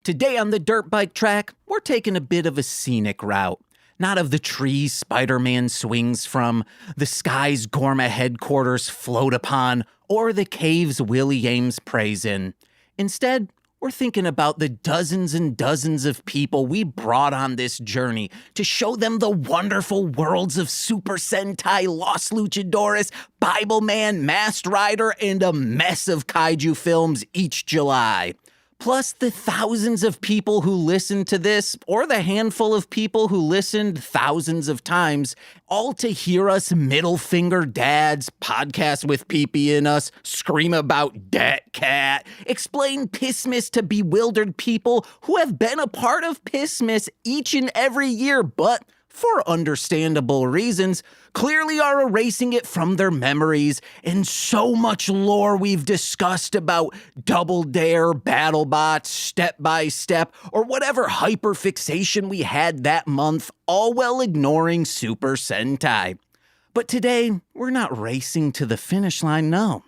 Today on the dirt bike track, we're taking a bit of a scenic route. Not of the trees Spider-Man swings from, the skies Gorma headquarters float upon, or the caves Willie Ames prays in. Instead, we're thinking about the dozens and dozens of people we brought on this journey to show them the wonderful worlds of Super Sentai, Los Luchadores, Bible Man, Masked Rider, and a mess of kaiju films each July. Plus the thousands of people who listen to this, or the handful of people who listened thousands of times, all to hear us middle finger dads, podcast with pee-pee in us, scream about dat cat, explain Pissmas to bewildered people who have been a part of Pissmas each and every year, but for understandable reasons, clearly are erasing it from their memories, and so much lore we've discussed about Double Dare, BattleBots, Step by Step, or whatever hyperfixation we had that month, all while ignoring Super Sentai. But today, we're not racing to the finish line, no.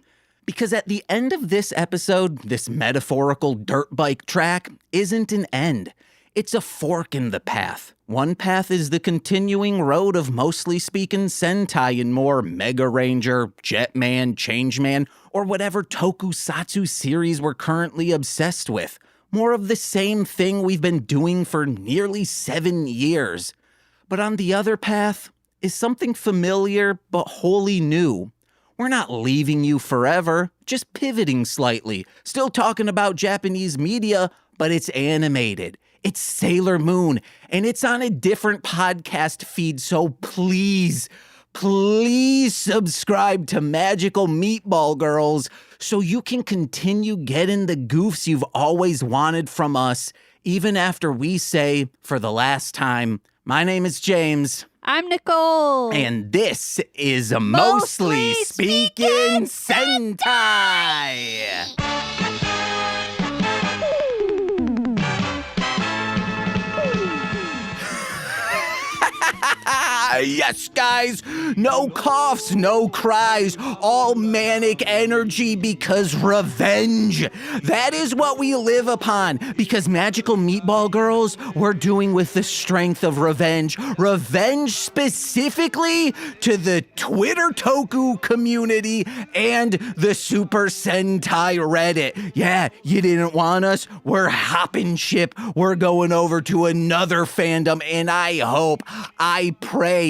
Because at the end of this episode, this metaphorical dirt bike track isn't an end. It's a fork in the path. One path is the continuing road of mostly speaking Sentai and more Mega Ranger, Jetman, Changeman, or whatever tokusatsu series we're currently obsessed with. More of the same thing we've been doing for nearly 7 years. But on the other path is something familiar but wholly new. We're not leaving you forever, just pivoting slightly. Still talking about Japanese media, but it's animated. It's Sailor Moon, and it's on a different podcast feed, so please subscribe to Magical Meatball Girls so you can continue getting the goofs you've always wanted from us, even after we say, for the last time, my name is James. I'm Nicole. And this is Mostly Speaking Sentai. Yes, guys, no coughs, no cries, all manic energy because revenge. That is what we live upon because Magical Meatball Girls, we're doing with the strength of revenge. Revenge specifically to the Twitter Toku community and the Super Sentai Reddit. Yeah, you didn't want us? We're hopping ship. We're going over to another fandom, and I pray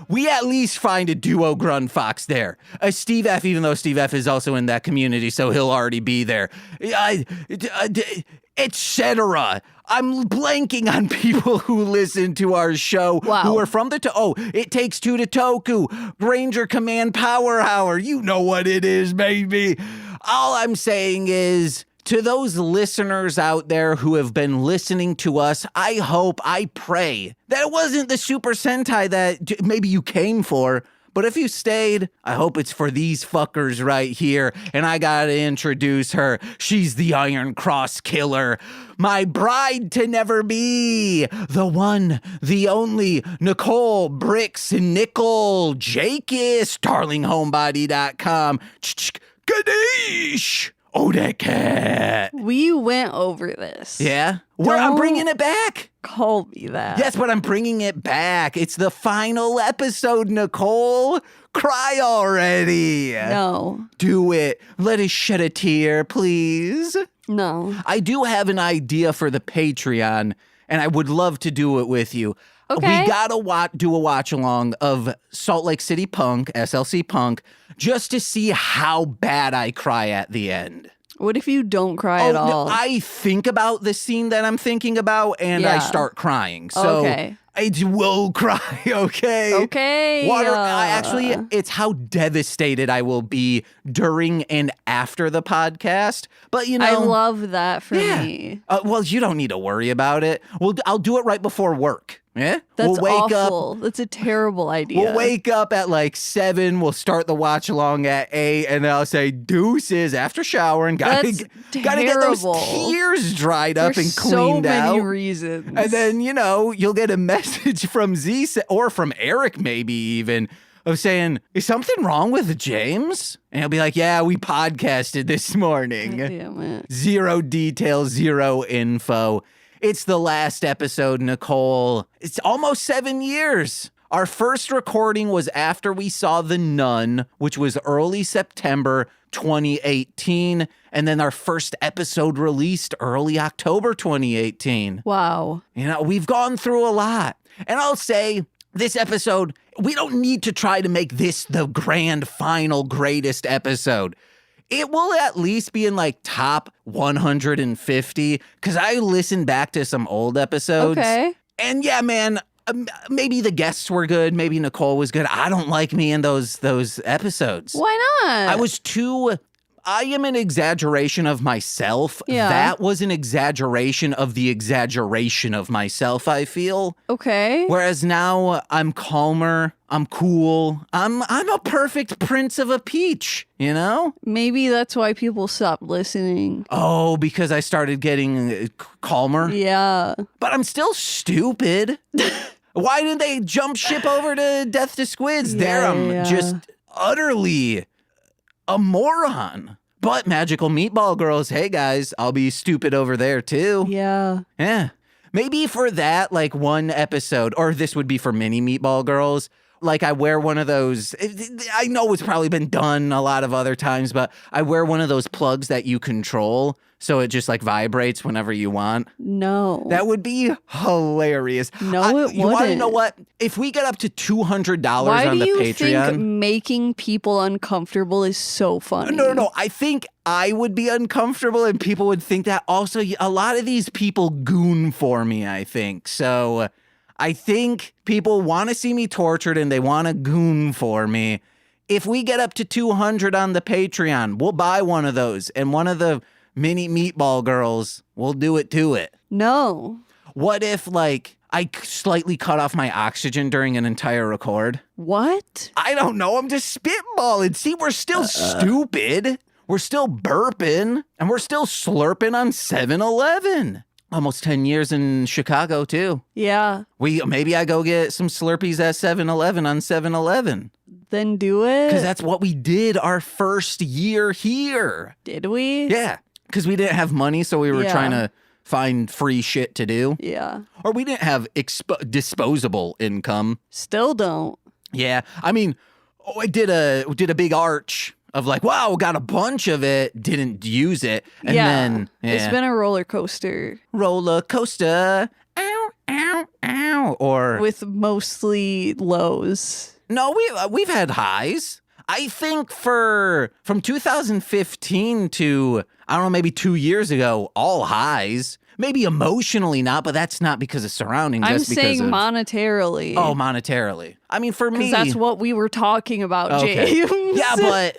we at least find a duo Grunfox there. Steve F, even though Steve F is also in that community, so he'll already be there. Etc. I'm blanking on people who listen to our show who are from the It Takes Two to Toku, Ranger Command Power Hour. You know what it is, baby. All I'm saying is, to those listeners out there who have been listening to us, I pray that it wasn't the Super Sentai that maybe you came for, but if you stayed, I hope it's for these fuckers right here. And I gotta introduce her. She's the Iron Cross Killer, my bride to never be, the one, the only, Nicole Bricks Nickel Jakis, darlinghomebody.com. Ganesh! Oh, that cat. We went over this. Yeah? Well, I'm bringing it back. Call me that. Yes, but I'm bringing it back. It's the final episode, Nicole. Cry already. No. Do it. Let us shed a tear, please. No. I do have an idea for the Patreon, and I would love to do it with you. Okay. We gotta do a watch along of Salt Lake City Punk, SLC Punk, just to see how bad I cry at the end. What if you don't cry at all? No, I think about the scene that I'm thinking about, and I start crying. So I will cry, okay? Okay. Actually, it's how devastated I will be during and after the podcast. But, you know. I love that for me. Well, you don't need to worry about it. I'll do it right before work. Yeah? That's awful. That's a terrible idea. We'll wake up at like 7. We'll start the watch along at 8. And then I'll say deuces after showering. Gotta get those tears dried up and cleaned out. So many reasons. And then, you'll get a message from Z or from Eric maybe even of saying, is something wrong with James? And he'll be like, yeah, we podcasted this morning. God damn it. 0 details, 0 info. It's the last episode, Nicole. It's almost 7 years. Our first recording was after we saw The Nun, which was early September 2018. And then our first episode released early October 2018. Wow. You know, we've gone through a lot. And I'll say, this episode, we don't need to try to make this the grand final greatest episode. It will at least be in like top 150 because I listened back to some old episodes. Okay. And yeah, man, maybe the guests were good. Maybe Nicole was good. I don't like me in those episodes. Why not? I am an exaggeration of myself. Yeah. That was an exaggeration of the exaggeration of myself, I feel. Okay. Whereas now I'm calmer, I'm cool, I'm a perfect prince of a peach, you know? Maybe that's why people stopped listening. Oh, because I started getting calmer? Yeah. But I'm still stupid. Why didn't they jump ship over to Death to Squids? There I'm just utterly a moron. But Magical Meatball Girls, hey guys, I'll be stupid over there too. Yeah. Yeah. Maybe for that, like one episode, or this would be for mini Meatball Girls. Like I wear one of those, I know it's probably been done a lot of other times, but I wear one of those plugs that you control. So it just like vibrates whenever you want. No. That would be hilarious. No, it wouldn't. You want to know what? If we get up to $200 on the Patreon. Why do you think making people uncomfortable is so funny? No. I think I would be uncomfortable and people would think that. Also, a lot of these people goon for me, I think. So I think people want to see me tortured and they want to goon for me. If we get up to 200 on the Patreon, we'll buy one of those. And one of the mini Meatball Girls will do it to it. No. What if, like, I slightly cut off my oxygen during an entire record? What? I don't know. I'm just spitballing. See, we're still stupid. We're still burping. And we're still slurping on 7-Eleven. Almost 10 years in Chicago, too. Yeah. Maybe I go get some Slurpees at 7-Eleven on 7-Eleven. Then do it. Because that's what we did our first year here. Did we? Yeah. Because we didn't have money, so we were trying to find free shit to do. Yeah. Or we didn't have disposable income. Still don't. Yeah. I mean, I did a big arch of like, wow, got a bunch of it, didn't use it. And then it's been a roller coaster. Roller coaster. Ow, ow, ow. Or with mostly lows. No, we've had highs. I think from 2015 to, I don't know, maybe 2 years ago, all highs. Maybe emotionally not, but that's not because of surroundings. I'm that's saying because monetarily. Oh, monetarily. I mean, for me. That's what we were talking about, James. Yeah, but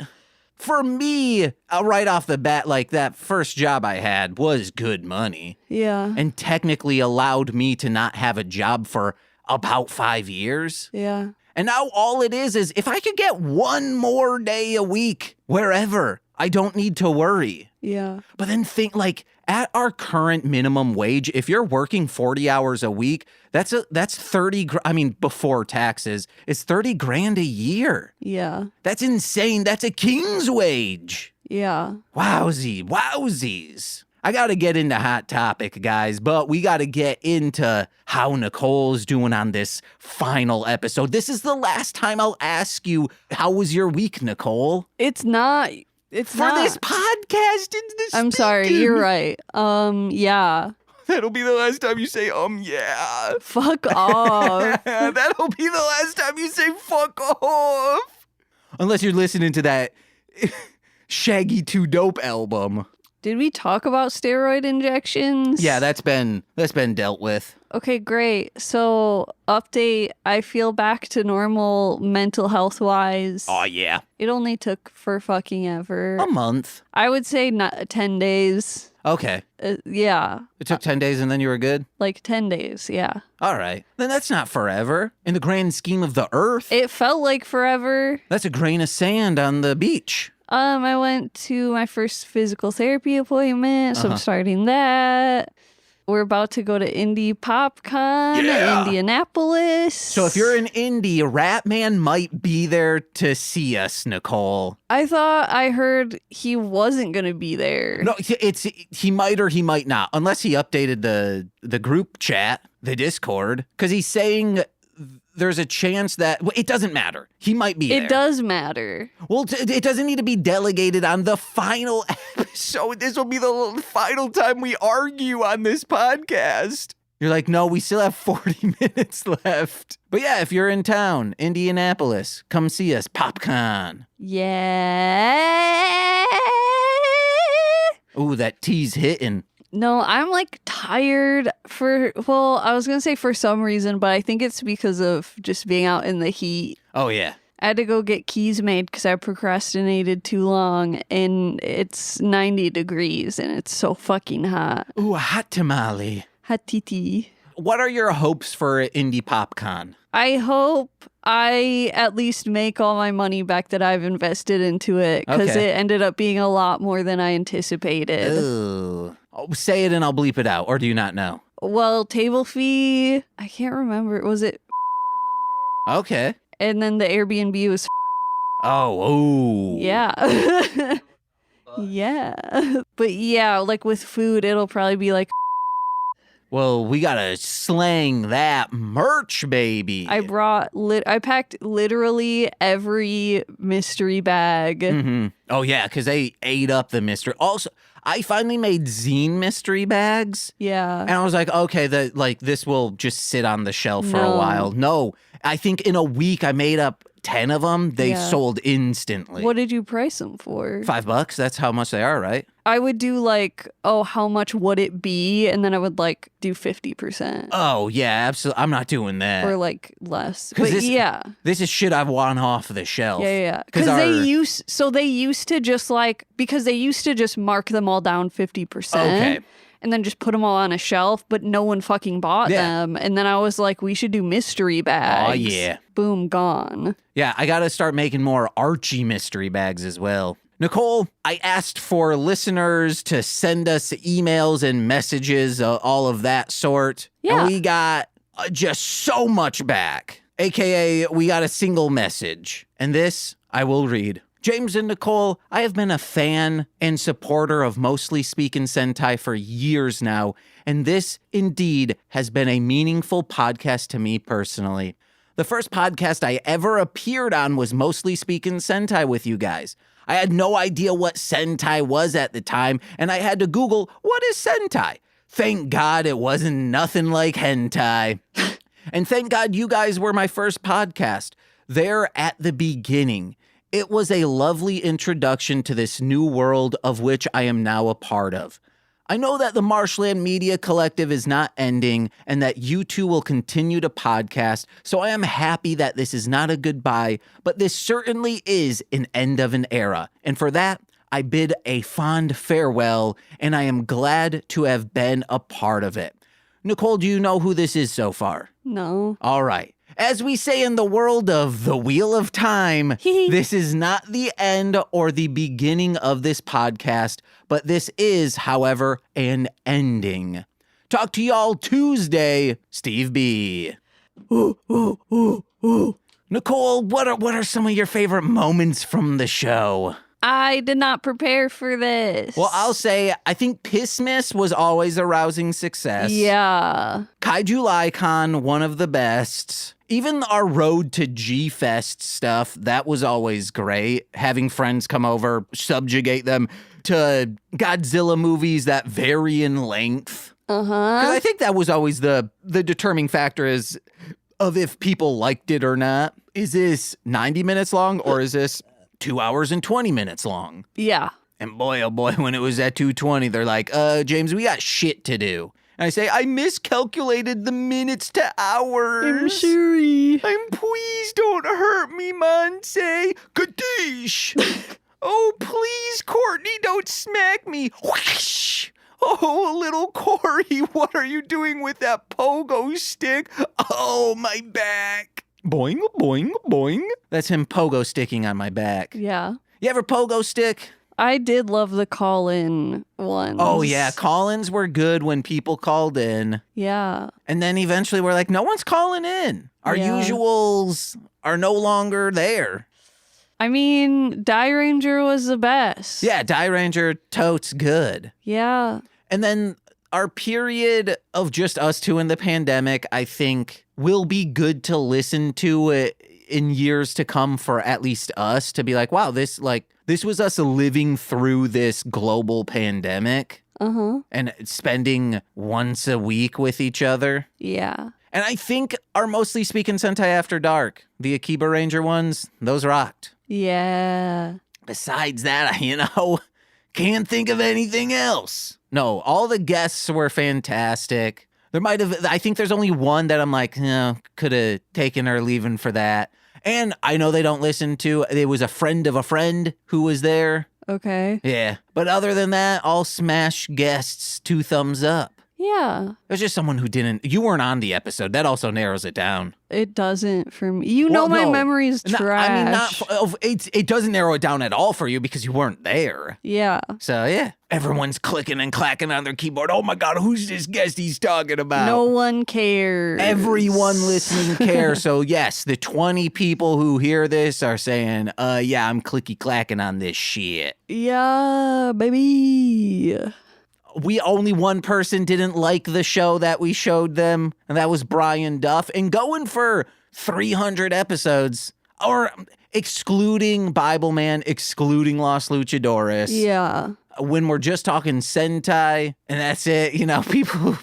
for me, right off the bat, like that first job I had was good money. Yeah. And technically allowed me to not have a job for about 5 years. Yeah. And now all it is if I could get one more day a week wherever, I don't need to worry. Yeah. But then think like at our current minimum wage, if you're working 40 hours a week, that's 30, I mean, before taxes, it's 30 grand a year. Yeah. That's insane. That's a king's wage. Yeah. Wowsies. I got to get into Hot Topic, guys, but we got to get into how Nicole's doing on this final episode. This is the last time I'll ask you, how was your week, Nicole? It's not. For this podcast. I'm sorry. You're right. Yeah. That'll be the last time you say, yeah. Fuck off. That'll be the last time you say, fuck off. Unless you're listening to that Shaggy 2 Dope album. Did we talk about steroid injections? Yeah, that's been dealt with. Okay, great. So, update, I feel back to normal mental health wise. Oh, yeah. It only took for fucking ever. A month. I would say not 10 days. Okay. Yeah. It took 10 days and then you were good? Like 10 days, yeah. All right. Then that's not forever. In the grand scheme of the earth. It felt like forever. That's a grain of sand on the beach. I went to my first physical therapy appointment, so I'm starting that. We're about to go to Indie PopCon in Indianapolis. So if you're in Indy, Ratman might be there to see us, Nicole. I heard he wasn't going to be there. No, he might or he might not, unless he updated the group chat, the Discord, because he's saying there's a chance that it doesn't matter. He might be there. It does matter. Well, it doesn't need to be delegated on the final episode. This will be the final time we argue on this podcast. You're like, no, we still have 40 minutes left. But yeah, if you're in town, Indianapolis, come see us. PopCon. Yeah. Ooh, that tea's hitting. No, I'm like tired I was going to say for some reason, but I think it's because of just being out in the heat. Oh, yeah. I had to go get keys made because I procrastinated too long, and it's 90 degrees and it's so fucking hot. Ooh, a hot tamale. Hot titi. What are your hopes for Indie PopCon? I hope I at least make all my money back that I've invested into it, because Okay. it ended up being a lot more than I anticipated. Ooh. Oh, say it and I'll bleep it out, or do you not know? Well, table fee, I can't remember. Was it? Okay. And then the Airbnb was. Oh. Yeah. Yeah. But yeah, like with food, it'll probably be like. Well, we gotta slang that merch, baby. I packed literally every mystery bag. Mm-hmm. Oh, yeah, because they ate up the mystery. Also, I finally made zine mystery bags. Yeah. And I was like, okay, this will just sit on the shelf for a No. while. No, I think in a week I made up 10 of them. They Yeah. sold instantly. What did you price them for? $5? That's how much they are, right? I would do like, how much would it be? And then I would like do 50%. Oh, yeah, absolutely. I'm not doing that. Or like less. 'Cause But This is shit I want off the shelf. Yeah. Because they used to just because they used to just mark them all down 50%. Okay. And then just put them all on a shelf, but no one fucking bought them. And then I was like, we should do mystery bags. Oh, yeah. Boom, gone. Yeah, I got to start making more Archie mystery bags as well. Nicole, I asked for listeners to send us emails and messages, all of that sort. Yeah. And we got just so much back. AKA, we got a single message. And this I will read. James and Nicole, I have been a fan and supporter of Mostly Speakin' Sentai for years now, and this indeed has been a meaningful podcast to me personally. The first podcast I ever appeared on was Mostly Speakin' Sentai with you guys. I had no idea what Sentai was at the time, and I had to Google, what is Sentai? Thank God it wasn't nothing like hentai. And thank God you guys were my first podcast. There at the beginning. It was a lovely introduction to this new world of which I am now a part of. I know that the Marshland Media Collective is not ending and that you two will continue to podcast, so I am happy that this is not a goodbye, but this certainly is an end of an era. And for that, I bid a fond farewell, and I am glad to have been a part of it. Nicole, do you know who this is so far? No. All right. As we say in the world of the Wheel of Time, this is not the end or the beginning of this podcast, but this is, however, an ending. Talk to y'all Tuesday, Steve B. Nicole, what are some of your favorite moments from the show? I did not prepare for this. Well, I'll say, I think Pissmas was always a rousing success. Yeah. Kaiju Lycon, one of the best. Even our road to G-Fest stuff, that was always great. Having friends come over, subjugate them to Godzilla movies that vary in length. Because I think that was always the determining factor of if people liked it or not. Is this 90 minutes long or is this 2 hours and 20 minutes long? Yeah. And boy, oh boy, when it was at 2:20, they're like, James, we got shit to do. And I say, I miscalculated the minutes to hours. I'm sorry. Please don't hurt me, Monse. Kadoosh. Oh, please, Courtney, don't smack me. Whoosh. Oh, little Corey, what are you doing with that pogo stick? Oh, my back. Boing, boing, boing. That's him pogo sticking on my back. Yeah. You ever pogo stick? I did love the call-in ones. Oh, yeah. Call-ins were good when people called in. Yeah. And then eventually we're like, no one's calling in. Our Yeah. usuals are no longer there. I mean, Die Ranger was the best. Yeah, Die Ranger totes good. Yeah. And then our period of just us two in the pandemic, I think, will be good to listen to in years to come for at least us to be like, wow, this was us living through this global pandemic and spending once a week with each other. Yeah. And I think our Mostly Speaking Sentai After Dark, the Akiba Ranger ones, those rocked. Yeah. Besides that, can't think of anything else. No, all the guests were fantastic. I think there's only one that I'm like, could have taken or leaving for that. And I know they don't listen to, it was a friend of a friend who was there. Okay. Yeah. But other than that, all smash guests, 2 thumbs up. Yeah. There's just someone who you weren't on the episode. That also narrows it down. It doesn't for me. You know my memory's trash. It doesn't narrow it down at all for you because you weren't there. Yeah. So, yeah. Everyone's clicking and clacking on their keyboard. Oh, my God, who's this guest he's talking about? No one cares. Everyone listening cares. So, yes, the 20 people who hear this are saying, yeah, I'm clicky-clacking on this shit. Yeah, baby. Only one person didn't like the show that we showed them, and that was Brian Duff. And going for 300 episodes, or excluding Bible Man, excluding Los Luchadores. Yeah. When we're just talking Sentai, and that's it,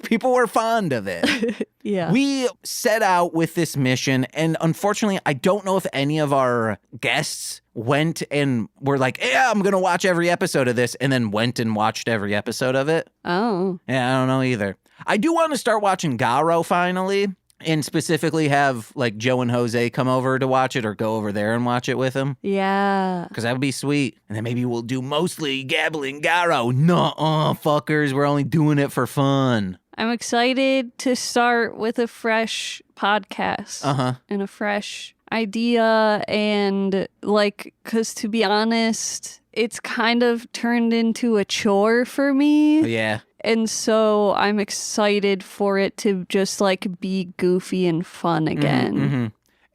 people were fond of it. Yeah. We set out with this mission, and unfortunately, I don't know if any of our guests went and were like, yeah, I'm going to watch every episode of this, and then went and watched every episode of it. Oh. Yeah, I don't know either. I do want to start watching Garo finally, and specifically have like Joe and Jose come over to watch it or go over there and watch it with them. Yeah. Because that would be sweet. And then maybe we'll do mostly Gabbling Garo. Nuh-uh, fuckers. We're only doing it for fun. I'm excited to start with a fresh podcast. And a fresh idea. And because to be honest, it's kind of turned into a chore for me. Yeah. And so I'm excited for it to just be goofy and fun again. Mm-hmm.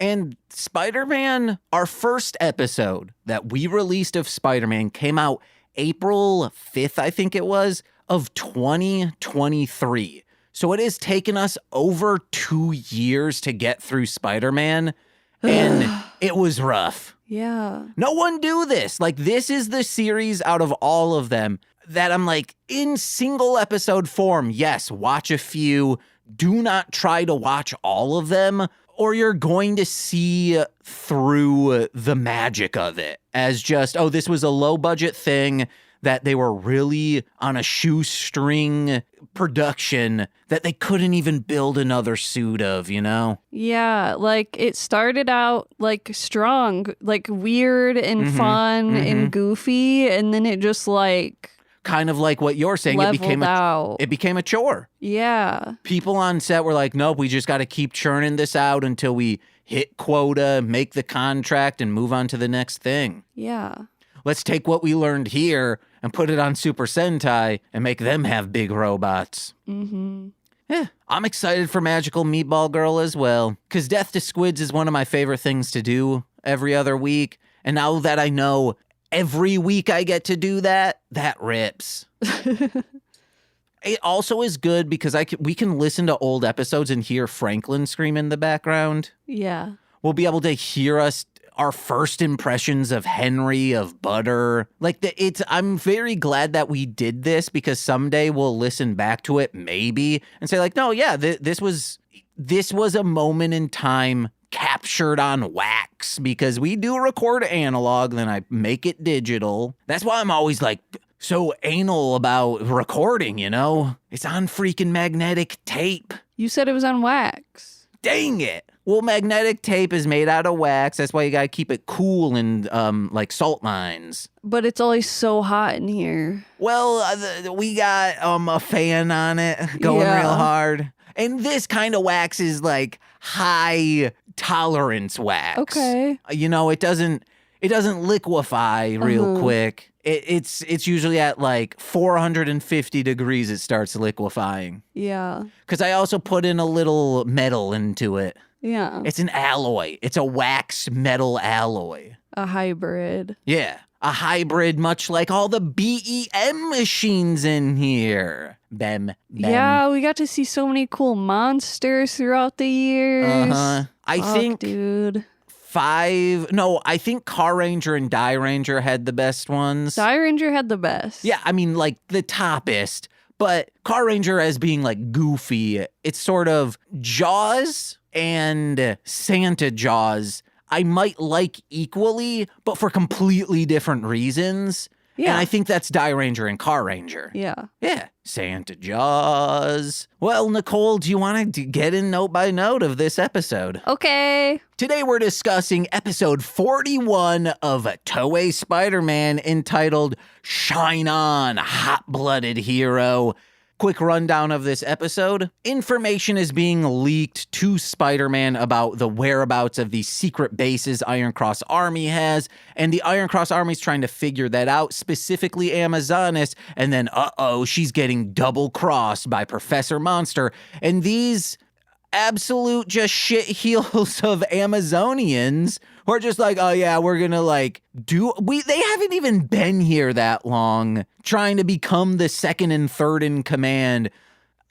And Spider-Man, our first episode that we released of Spider-Man came out April 5th, I think it was, of 2023. So it has taken us over 2 years to get through Spider-Man, and it was rough. Yeah. No one do this. This is the series out of all of them that I'm in single episode form. Yes, watch a few. Do not try to watch all of them, or you're going to see through the magic of it as just, this was a low budget thing that they were really on a shoestring production that they couldn't even build another suit of, Yeah, it started out strong, weird and fun and goofy, and then it just kind of like what you're saying, it became a chore. Yeah. People on set were like, nope, we just got to keep churning this out until we hit quota, make the contract, and move on to the next thing. Yeah. Let's take what we learned here and put it on Super Sentai and make them have big robots. Mm-hmm. Yeah, I'm excited for Magical Meatball Girl as well, because Death to Squids is one of my favorite things to do every other week. And now that I know every week I get to do that, that rips. It also is good because we can listen to old episodes and hear Franklin scream in the background. Yeah. We'll be able to hear our first impressions of Henry, of Butter. I'm very glad that we did this because someday we'll listen back to it maybe and say no, yeah, this was a moment in time captured on wax because we do record analog, then I make it digital. That's why I'm always so anal about recording, It's on freaking magnetic tape. You said it was on wax. Dang it. Well, magnetic tape is made out of wax. That's why you got to keep it cool in salt mines. But it's always so hot in here. Well, we got a fan on it going real hard. And this kind of wax is high tolerance wax. Okay. It doesn't liquefy real quick. It's usually at like 450 degrees it starts liquefying. Yeah. Because I also put in a little metal into it. Yeah. It's an alloy. It's a wax metal alloy. A hybrid. Yeah. A hybrid, much like all the BEM machines in here. Bem. Yeah, we got to see so many cool monsters throughout the years. I think, dude. I think Car Ranger and Die Ranger had the best ones. Die Ranger had the best. Yeah, I mean, like the toppest. But Car Ranger as being like goofy, it's sort of Jaws and Santa Jaws I might like equally, but for completely different reasons. Yeah. And I think that's Die Ranger and Car Ranger. Yeah. Yeah. Santa Jaws. Well, Nicole, do you want to get in note by note of this episode? Okay. Today we're discussing episode 41 of Toei Spider-Man entitled Shine On, Hot-Blooded Hero. Quick rundown of this episode. Information is being leaked to Spider-Man about the whereabouts of the secret bases Iron Cross Army has, and the Iron Cross Army's trying to figure that out, specifically Amazonas, and then, she's getting double-crossed by Professor Monster, and these absolute just shit heels of Amazonians who are just like, oh yeah, we're gonna they haven't even been here that long, trying to become the second and third in command.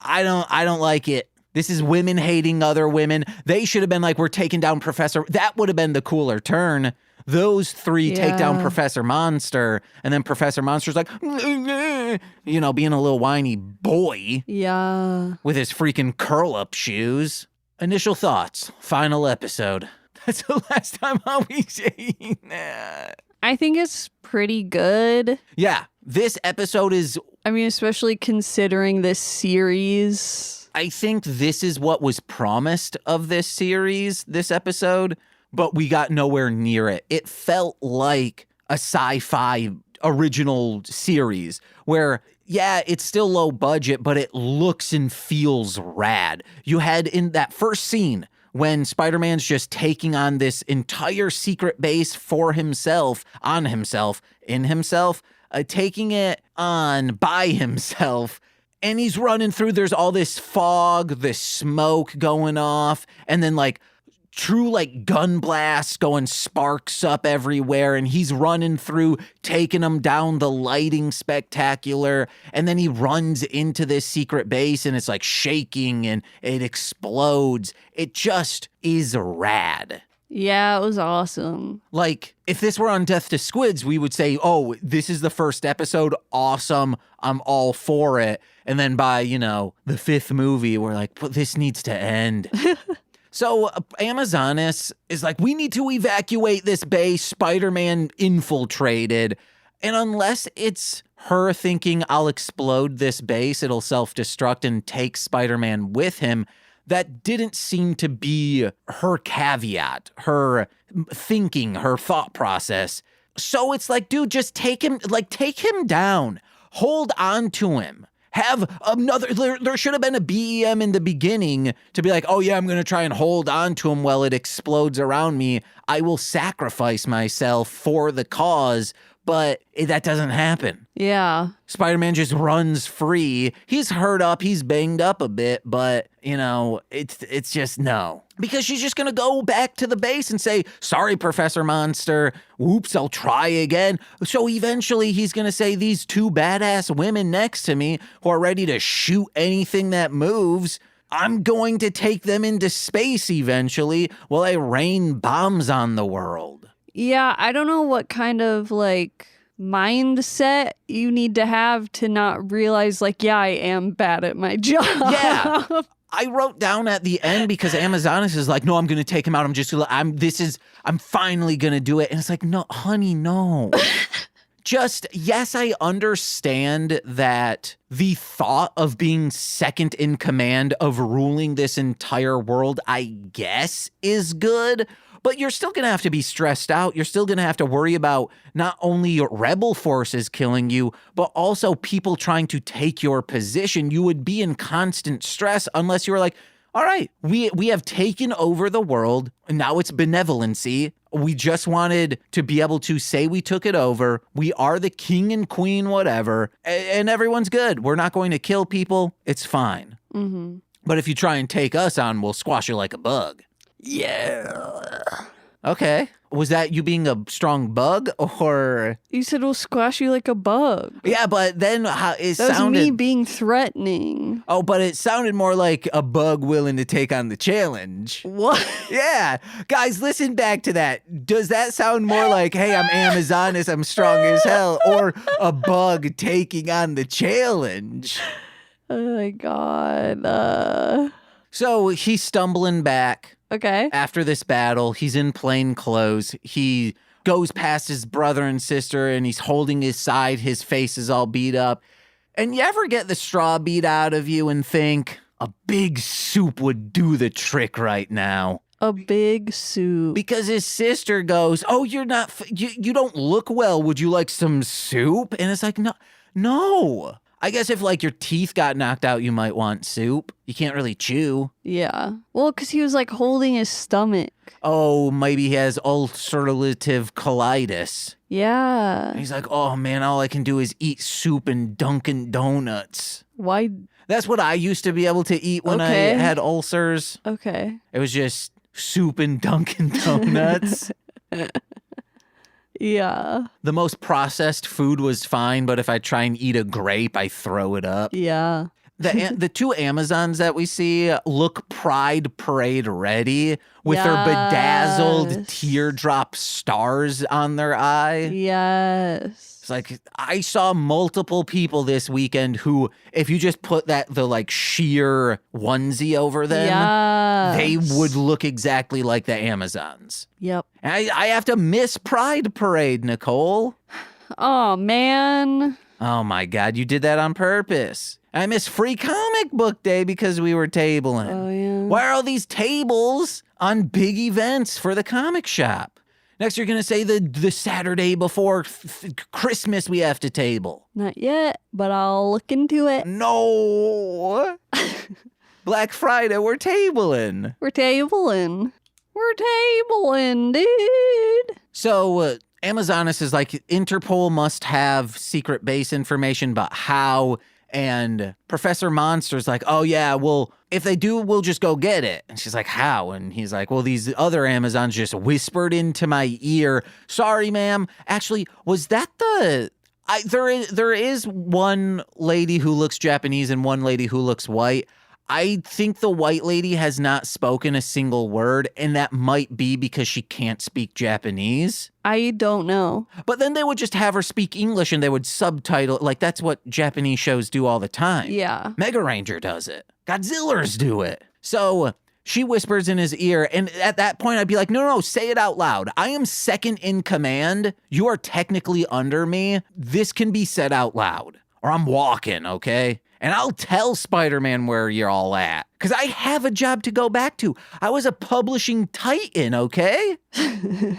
I don't like it. This is women hating other women. They should have been like, we're taking down Professor. That would have been the cooler turn. Those three take down Professor Monster, and then Professor Monster's like, being a little whiny boy. Yeah. With his freaking curl-up shoes. Initial thoughts. Final episode. That's the last time I'll be saying that. I think it's pretty good. Yeah. This episode is... I mean, especially considering this series. I think this is what was promised of this series, this episode, but we got nowhere near it. It felt like a sci-fi original series where, yeah, it's still low budget, but it looks and feels rad. You had in that first scene when Spider-Man's just taking on this entire secret base for himself, taking it on by himself, and he's running through, there's all this fog, this smoke going off, and then true gun blasts going, sparks up everywhere, and he's running through, taking them down, the lighting spectacular, and then he runs into this secret base and it's shaking and it explodes. It just is rad. Yeah, it was awesome. If this were on Death to Squids, we would say, oh, this is the first episode, awesome, I'm all for it. And then by, the fifth movie, we're like, well, this needs to end. So Amazonas is like, we need to evacuate this base. Spider-Man infiltrated. And unless it's her thinking, I'll explode this base, it'll self-destruct and take Spider-Man with him, that didn't seem to be her caveat, her thinking, her thought process. So it's like, dude, just take him down. Hold on to him. Have another, there should have been a BEM in the beginning to be like, oh yeah, I'm going to try and hold on to him while it explodes around me. I will sacrifice myself for the cause, but that doesn't happen. Yeah. Spider-Man just runs free. He's hurt up, he's banged up a bit, but, it's just no. Because she's just going to go back to the base and say, sorry, Professor Monster. Whoops, I'll try again. So eventually he's going to say, these two badass women next to me who are ready to shoot anything that moves, I'm going to take them into space eventually while I rain bombs on the world. Yeah, I don't know what kind of mindset you need to have to not realize yeah, I am bad at my job. Yeah. I wrote down at the end because Amazonas is like, no, I'm going to take him out. I'm finally going to do it. And it's like, no, honey, no. Yes, I understand that the thought of being second in command of ruling this entire world, I guess, is good. But you're still going to have to be stressed out. You're still going to have to worry about not only your rebel forces killing you, but also people trying to take your position. You would be in constant stress unless you were like, all right, we have taken over the world, and now it's benevolency. We just wanted to be able to say we took it over. We are the king and queen, whatever, and everyone's good. We're not going to kill people. It's fine. Mm-hmm. But if you try and take us on, we'll squash you like a bug. Yeah. Okay. Was that you being a strong bug, or? You said we'll squash you like a bug. Yeah, but then it That was sounded... me being threatening. Oh, but it sounded more like a bug willing to take on the challenge. What? Yeah. Guys, listen back to that. Does that sound more like, hey, I'm Amazoness, I'm strong as hell, or a bug taking on the challenge? Oh my God. So he's stumbling back. Okay. After this battle, he's in plain clothes. He goes past his brother and sister, and he's holding his side. His face is all beat up. And you ever get the straw beat out of you and think, a big soup would do the trick right now? A big soup. Because his sister goes, oh, you're not, you don't look well. Would you like some soup? And it's like, no. I guess if like your teeth got knocked out, you might want soup. You can't really chew. Yeah. Well, because he was like holding his stomach. Oh, maybe he has ulcerative colitis. Yeah. And he's like, oh man, all I can do is eat soup and Dunkin' Donuts. Why? That's what I used to be able to eat when I had ulcers. Okay. It was just soup and Dunkin' Donuts. Yeah. The most processed food was fine, but if I try and eat a grape, I throw it up. Yeah. The two Amazons that we see look Pride Parade ready with their bedazzled teardrop stars on their eye. Yes. It's like, I saw multiple people this weekend who, if you just put the like sheer onesie over them, they would look exactly like the Amazons. Yep. And I have to miss Pride Parade, Nicole. Oh, man. Oh my God, you did that on purpose. I miss Free Comic Book Day because we were tabling. Oh, yeah. Why are all these tables on big events for the comic shop? Next, you're going to say the Saturday before Christmas we have to table. Not yet, but I'll look into it. No. Black Friday, we're tabling. We're tabling. We're tabling, dude. So, Amazonas is like, Interpol must have secret base information, but how? And Professor Monster's like, oh yeah, well, if they do, we'll just go get it. And she's like, how? And he's like, well, these other Amazons just whispered into my ear. Sorry, ma'am. Actually, was that there is one lady who looks Japanese and one lady who looks white. I think the white lady has not spoken a single word, and that might be because she can't speak Japanese. I don't know. But then they would just have her speak English and they would subtitle it. Like, that's what Japanese shows do all the time. Yeah. Mega Ranger does it. Godzillers do it. So she whispers in his ear, and at that point I'd be like, no, say it out loud. I am second in command. You are technically under me. This can be said out loud, or I'm walking, okay? And I'll tell Spider-Man where you're all at. Because I have a job to go back to. I was a publishing titan, okay?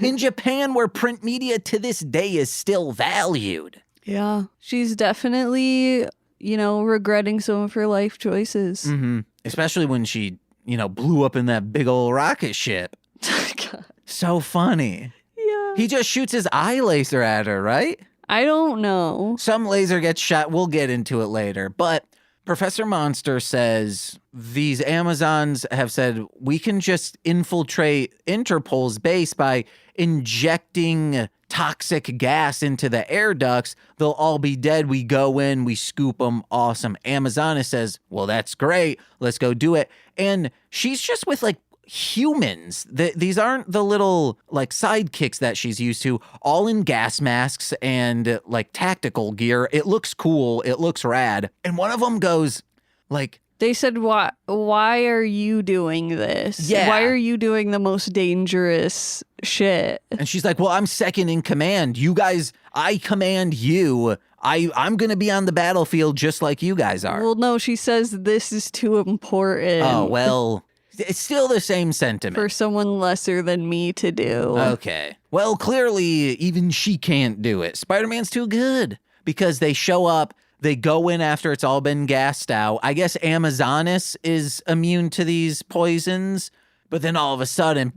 In Japan, where print media to this day is still valued. Yeah. She's definitely, regretting some of her life choices. Mm-hmm. Especially when she, blew up in that big old rocket ship. God. So funny. Yeah. He just shoots his eye laser at her, right? I don't know. Some laser gets shot. We'll get into it later. But Professor Monster says these Amazons have said we can just infiltrate Interpol's base by injecting toxic gas into the air ducts. They'll all be dead. We go in, we scoop them. Awesome. Amazona says, well, that's great. Let's go do it. And she's just with like humans. These aren't the little like sidekicks that she's used to, all in gas masks and like tactical gear. It looks cool. It looks rad. And one of them goes like, they said, why are you doing this? Yeah. Why are you doing the most dangerous shit? And she's like, well, I'm second in command. You guys, I command you. I'm going to be on the battlefield just like you guys are. Well, no, she says this is too important. Oh, well, it's still the same sentiment. For someone lesser than me to do. Okay. Well, clearly, even she can't do it. Spider-Man's too good because they show up. They go in after it's all been gassed out. I guess Amazonas is immune to these poisons. But then all of a sudden,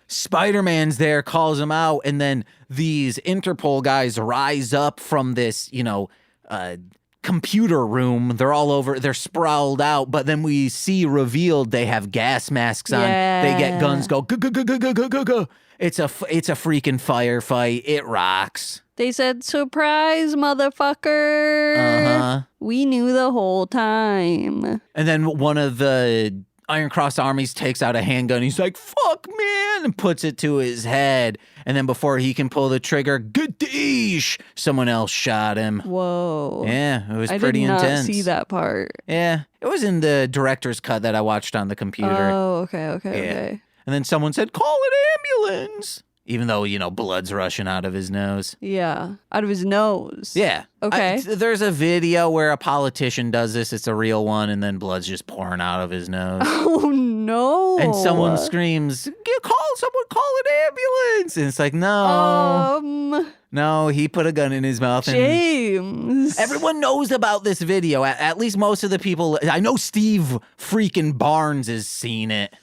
Spider-Man's there, calls him out. And then these Interpol guys rise up from this, computer room. They're all over, they're sprawled out. But then we see revealed they have gas masks on. Yeah. They get guns, go. It's a freaking firefight. It rocks. They said, surprise, motherfucker. We knew the whole time. And then one of the Iron Cross armies takes out a handgun. He's like, fuck, man, and puts it to his head. And then before he can pull the trigger, Gadeesh, someone else shot him. Whoa. Yeah, it was pretty intense. I did not see that part. Yeah, it was in the director's cut that I watched on the computer. Oh, okay. And then someone said, call an ambulance. Even though, blood's rushing out of his nose. Yeah, out of his nose. Yeah. Okay. There's a video where a politician does this. It's a real one, and then blood's just pouring out of his nose. Oh, no. And someone screams, call an ambulance. And it's like, no. No, he put a gun in his mouth. James. Everyone knows about this video. At least most of the people. I know Steve freaking Barnes has seen it.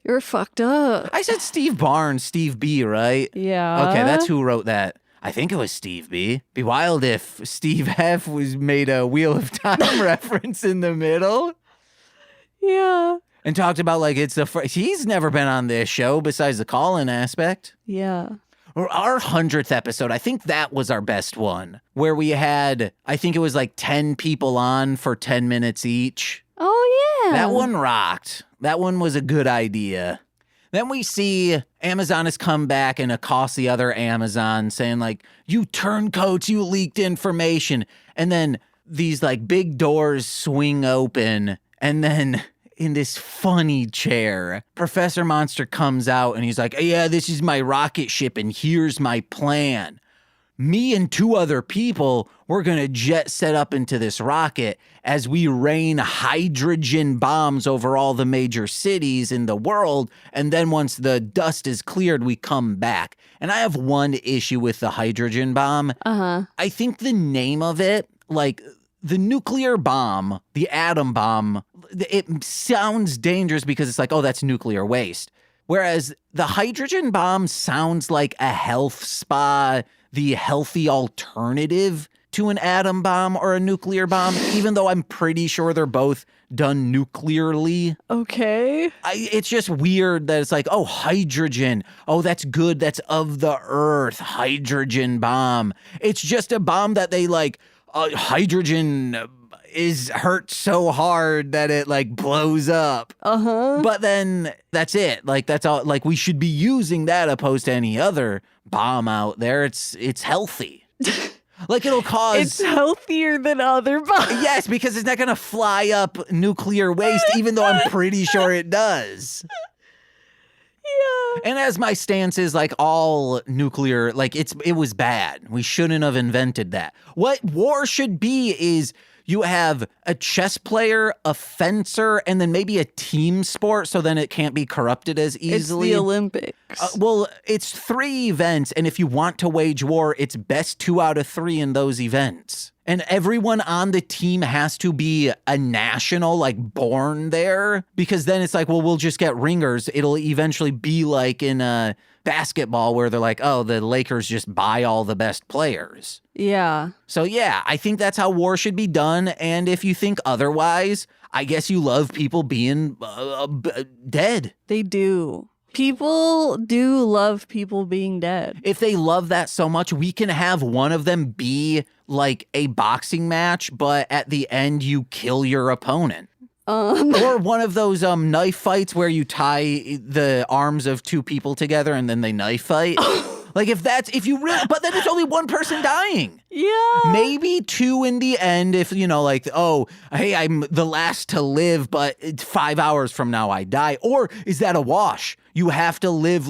You're fucked up. I said Steve Barnes, Steve B, right? Yeah. Okay, that's who wrote that. I think it was Steve B. Be wild if Steve F was made a Wheel of Time reference in the middle. Yeah. And talked about he's never been on this show besides the call-in aspect. Yeah. Or our 100th episode, I think that was our best one, where we had, I think it was 10 people on for 10 minutes each. Oh, yeah. That one rocked. That one was a good idea. Then we see Amazonas come back and accost the other Amazon saying you turncoats, you leaked information. And then these big doors swing open. And then in this funny chair, Professor Monster comes out and he's like, yeah, this is my rocket ship and here's my plan. Me and 2 other people, we're going to jet set up into this rocket as we rain hydrogen bombs over all the major cities in the world. And then once the dust is cleared, we come back. And I have one issue with the hydrogen bomb. I think the name of it, the nuclear bomb, the atom bomb, it sounds dangerous because it's that's nuclear waste. Whereas the hydrogen bomb sounds like a health spa, the healthy alternative to an atom bomb or a nuclear bomb, even though I'm pretty sure they're both done nuclearly. Okay. It's just weird that it's hydrogen. Oh, that's good. That's of the earth. Hydrogen bomb. It's just a bomb that they hydrogen is hurt so hard that it blows up. But then that's it. That's all. We should be using that opposed to any other bomb out there. It's healthy. It'll cause. It's healthier than other bombs. Yes, because it's not gonna fly up nuclear waste, even though I'm pretty sure it does. Yeah. And as my stance is all nuclear, it was bad. We shouldn't have invented that. What war should be is you have a chess player, a fencer, and then maybe a team sport, so then it can't be corrupted as easily. It's the Olympics. Well, it's 3 events, and if you want to wage war, it's best 2 out of 3 in those events. And everyone on the team has to be a national, born there, because then it's we'll just get ringers. It'll eventually be in basketball where they're oh, the Lakers just buy all the best players. Yeah. So yeah, I think that's how war should be done. And if you think otherwise, I guess you love people being dead. They do. People do love people being dead. If they love that so much, we can have one of them be a boxing match, but at the end you kill your opponent. Or one of those knife fights where you tie the arms of 2 people together and then they knife fight. But then it's only one person dying. Yeah. Maybe 2 in the end if, oh, hey, I'm the last to live, but 5 hours from now I die. Or is that a wash? You have to live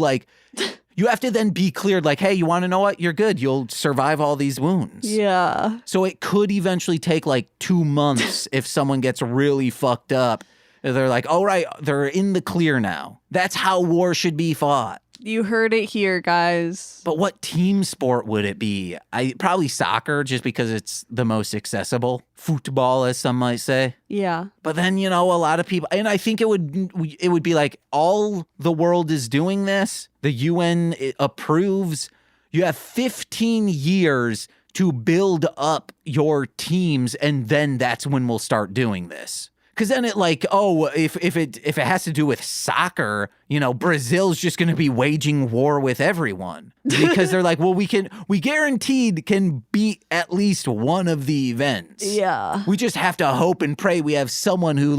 you have to then be cleared hey, you want to know what? You're good. You'll survive all these wounds. Yeah. So it could eventually take 2 months if someone gets really fucked up. They're all right, they're in the clear now. That's how war should be fought. You heard it here, guys. But what team sport would it be? Probably soccer, just because it's the most accessible. Football, as some might say. Yeah. But then, a lot of people, and I think it would be like all the world is doing this. The UN approves. You have 15 years to build up your teams, and then that's when we'll start doing this. Because then if it has to do with soccer, Brazil's just going to be waging war with everyone because they're like, well, we guaranteed can beat at least one of the events. Yeah. We just have to hope and pray we have someone who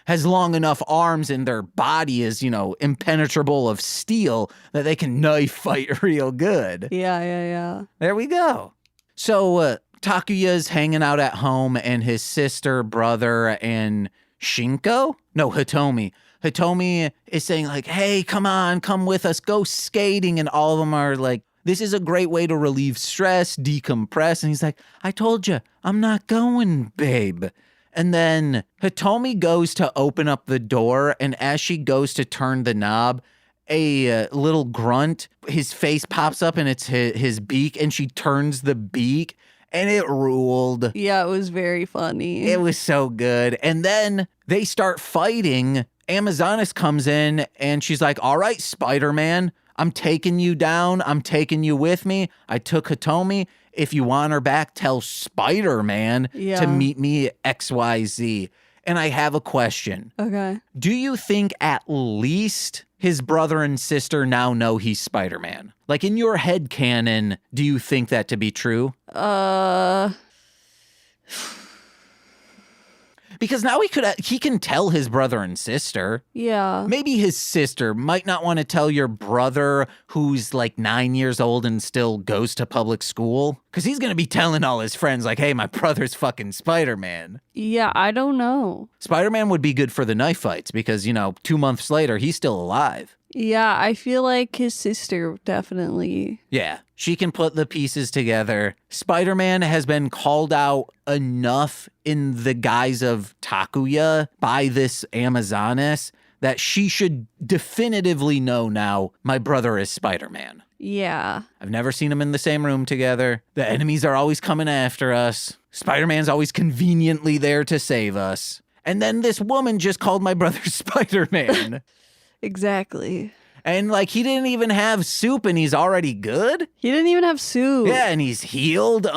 has long enough arms and their body is, impenetrable of steel that they can knife fight real good. Yeah. There we go. So, Takuya's hanging out at home, and his sister, brother, and Hitomi. Hitomi is saying hey, come with us, go skating. And all of them are like, this is a great way to relieve stress, decompress. And he's like, I told you, I'm not going, babe. And then Hitomi goes to open up the door, and as she goes to turn the knob, a little grunt, his face pops up and it's his beak, and she turns the beak. And it ruled. Yeah, it was very funny. It was so good. And then they start fighting. Amazonas comes in and she's like, all right, Spider-Man, I'm taking you down. I'm taking you with me. I took Hitomi. If you want her back, tell Spider-Man to meet me at XYZ. And I have a question. Okay. Do you think at least his brother and sister now know he's Spider-Man? In your head canon, do you think that to be true? Because now he can tell his brother and sister. Yeah. Maybe his sister might not want to tell your brother who's 9 years old and still goes to public school. Because he's going to be telling all his friends hey, my brother's fucking Spider-Man. Yeah, I don't know. Spider-Man would be good for the knife fights because, 2 months later, he's still alive. Yeah, I feel like his sister definitely. Yeah, she can put the pieces together. Spider-Man has been called out enough in the guise of Takuya by this Amazonas that she should definitively know now my brother is Spider-Man. Yeah. I've never seen them in the same room together. The enemies are always coming after us. Spider-Man's always conveniently there to save us. And then this woman just called my brother Spider-Man. Exactly. And he didn't even have soup and he's already good? He didn't even have soup. Yeah, and he's healed?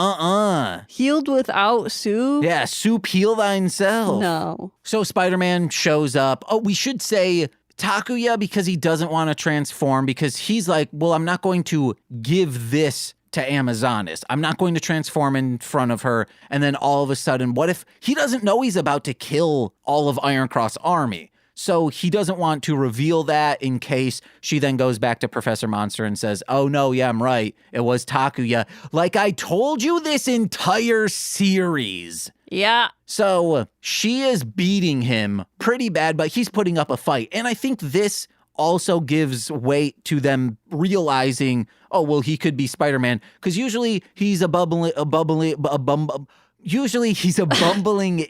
Healed without soup? Yeah, soup heal thyself. No. So Spider-Man shows up. Oh, we should say Takuya because he doesn't want to transform because he's like, well, I'm not going to give this to Amazonas. I'm not going to transform in front of her. And then all of a sudden, what if he doesn't know he's about to kill all of Iron Cross Army? So he doesn't want to reveal that in case she then goes back to Professor Monster and says, oh, no, yeah, I'm right. It was Takuya. Like I told you this entire series. Yeah. So she is beating him pretty bad, but he's putting up a fight. And I think this also gives weight to them realizing, oh, well, he could be Spider-Man. Because usually he's a bumbling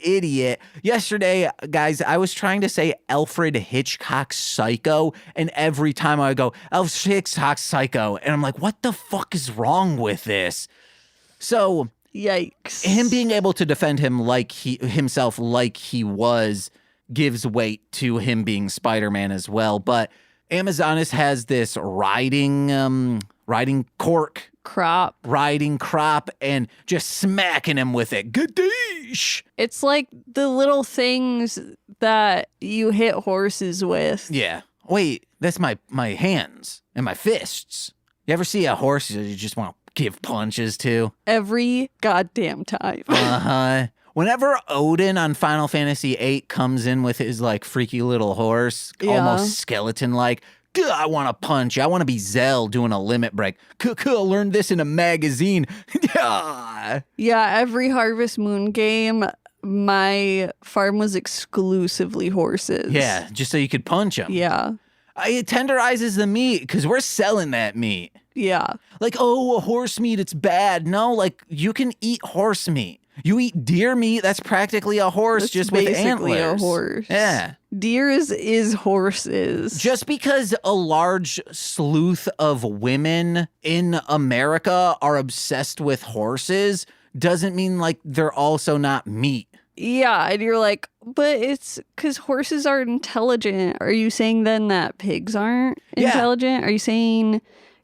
idiot. Yesterday, guys, I was trying to say Alfred Hitchcock Psycho, and every time I go, Alfred Hitchcock Psycho, and I'm like, what the fuck is wrong with this? So, yikes. Him being able to defend himself like he was gives weight to him being Spider-Man as well. But Amazonas has this riding crop and just smacking him with it. Gadoosh! It's like the little things that you hit horses with. Yeah. Wait, that's my hands and my fists. You ever see a horse you just want to give punches to? Every goddamn time. Uh-huh. Whenever Odin on Final Fantasy VIII comes in with his freaky little horse, almost skeleton-like, I want to punch. I want to be Zell doing a limit break. I learned this in a magazine. Yeah, every Harvest Moon game, my farm was exclusively horses. Yeah, just so you could punch them. Yeah. It tenderizes the meat because we're selling that meat. Yeah. A horse meat, it's bad. No, you can eat horse meat. You eat deer meat, that's practically a horse, just with antlers. A horse. Yeah. Deers is horses. Just because a large sleuth of women in America are obsessed with horses doesn't mean like they're also not meat. Yeah, and you're like, but it's because horses are intelligent. Are you saying then that pigs aren't intelligent? Are you saying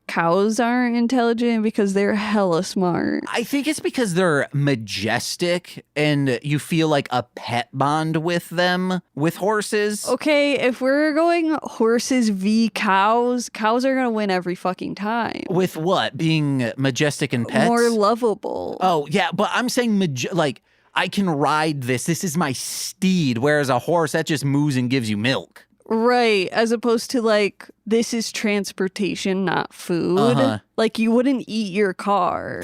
cows aren't intelligent because they're hella smart? I think it's because they're majestic and you feel like a pet bond with them, with horses. Okay, if we're going horses v cows, cows are going to win every fucking time. With what? Being majestic and pets? More lovable. Oh, yeah, but I'm saying like I can ride this. This is my steed, whereas a horse, that just moves and gives you milk. Right, as opposed to like, this is transportation, not food. Like, you wouldn't eat your car.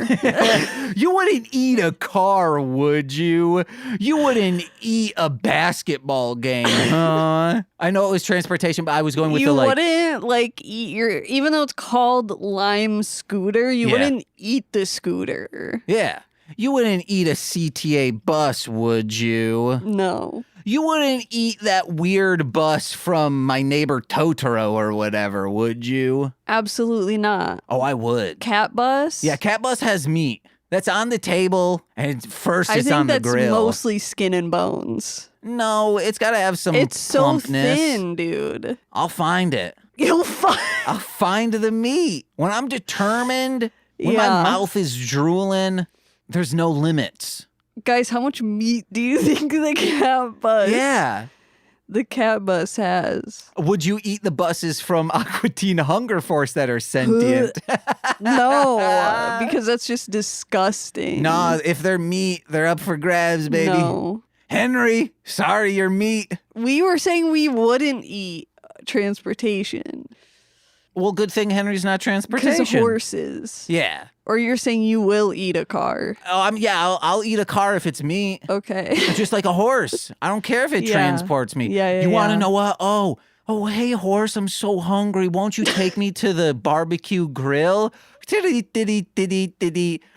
You wouldn't eat a car, would you? You wouldn't eat a basketball game, huh? I know it was transportation, but I was going with you wouldn't like eat your, even though it's called Lime Scooter, you wouldn't eat the scooter. Yeah. You wouldn't eat a CTA bus, would you? No. You wouldn't eat that weird bus from My Neighbor Totoro or whatever, would you? Absolutely not. Oh, I would. Cat bus? Yeah, cat bus has meat. That's on the table, and first it's on the grill. I think that's mostly skin and bones. No, it's got to have some It's so plumpness. thin, dude. I'll find it. You'll find... I'll find the meat. When I'm determined, when my mouth is drooling, there's no limits. Guys, how much meat do you think the cat bus? Yeah. The cat bus has. Would you eat the buses from Aqua Teen Hunger Force that are sentient? No, because that's just disgusting. Nah, if they're meat, they're up for grabs, baby. No. Henry, sorry, you're meat. We were saying we wouldn't eat transportation. Well, good thing Henry's not transportation. Because of horses. Yeah. Or you're saying you will eat a car. Oh, I'll eat a car if it's meat. Okay. Just like a horse. I don't care if it transports me. Yeah, you want to know what? Oh, hey, horse, I'm so hungry. Won't you take me to the barbecue grill?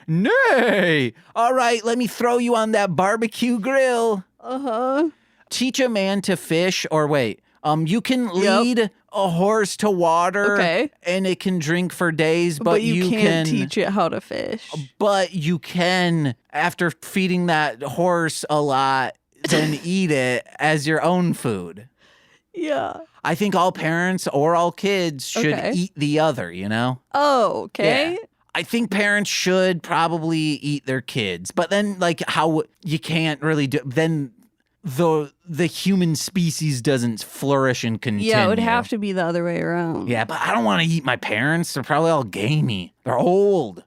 Nay. All right, let me throw you on that barbecue grill. Uh-huh. Teach a man to fish, or wait. You can lead a horse to water, and it can drink for days, but you can't teach it how to fish. But you can, after feeding that horse a lot, then eat it as your own food. Yeah. I think all parents or all kids should eat the other, you know? Oh, okay. Yeah. I think parents should probably eat their kids, but then like how you can't really do, then the human species doesn't flourish and continue. Yeah, it would have to be the other way around. Yeah, but I don't want to eat my parents. They're probably all gamey. They're old.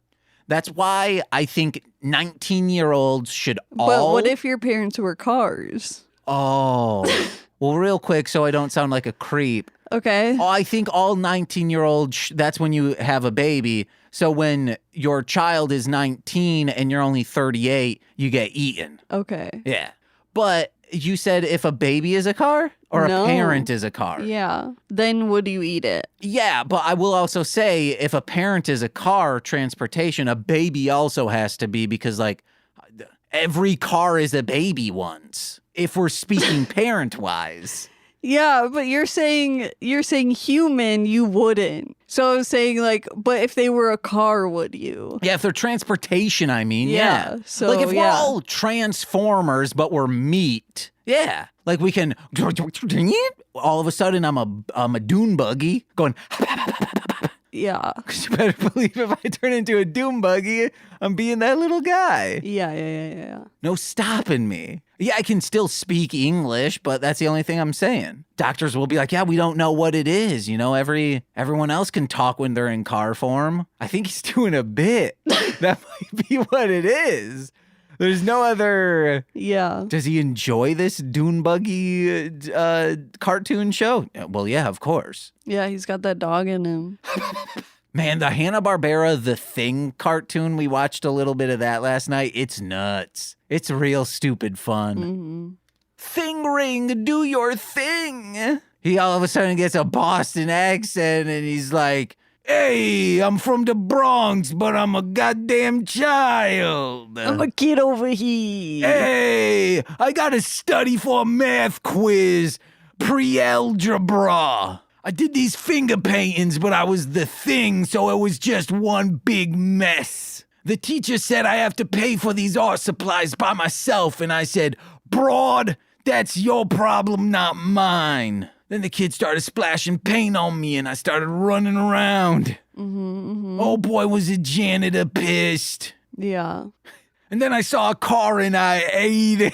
That's why I think 19-year-olds should all... But what if your parents were cars? Oh. Well, real quick, so I don't sound like a creep. Okay. I think all 19-year-olds, that's when you have a baby. So when your child is 19 and you're only 38, you get eaten. Okay. Yeah. But you said if a baby is a car or a parent is a car. Yeah. Then would you eat it? Yeah, but I will also say if a parent is a car, transportation, a baby also has to be, because like every car is a baby once, if we're speaking parent-wise. Yeah, but you're saying human, you wouldn't. So I was saying like, but if they were a car, would you? Yeah, if they're transportation, I mean, yeah. So like if we're all transformers, but we're meat, yeah. Like we can, all of a sudden I'm a dune buggy going, yeah. You better believe if I turn into a dune buggy, I'm being that little guy. Yeah. No stopping me. Yeah, I can still speak English, but that's the only thing I'm saying. Doctors will be like, yeah, we don't know what it is. You know, everyone else can talk when they're in car form. I think he's doing a bit. That might be what it is. There's no other... Yeah. Does he enjoy this dune buggy cartoon show? Well, yeah, of course. Yeah, he's got that dog in him. Man, the Hanna-Barbera The Thing cartoon, we watched a little bit of that last night. It's nuts. It's real stupid fun. Mm-hmm. Thing ring, do your thing. He all of a sudden gets a Boston accent and he's like, hey, I'm from the Bronx, but I'm a goddamn child. I'm a kid over here. Hey, I got to study for a math quiz, pre-algebra. I did these finger paintings, but I was the thing, so it was just one big mess. The teacher said I have to pay for these art supplies by myself, and I said, broad, that's your problem, not mine. Then the kid started splashing paint on me, and I started running around. Oh boy, was a janitor pissed. Yeah. And then I saw a car and I ate it.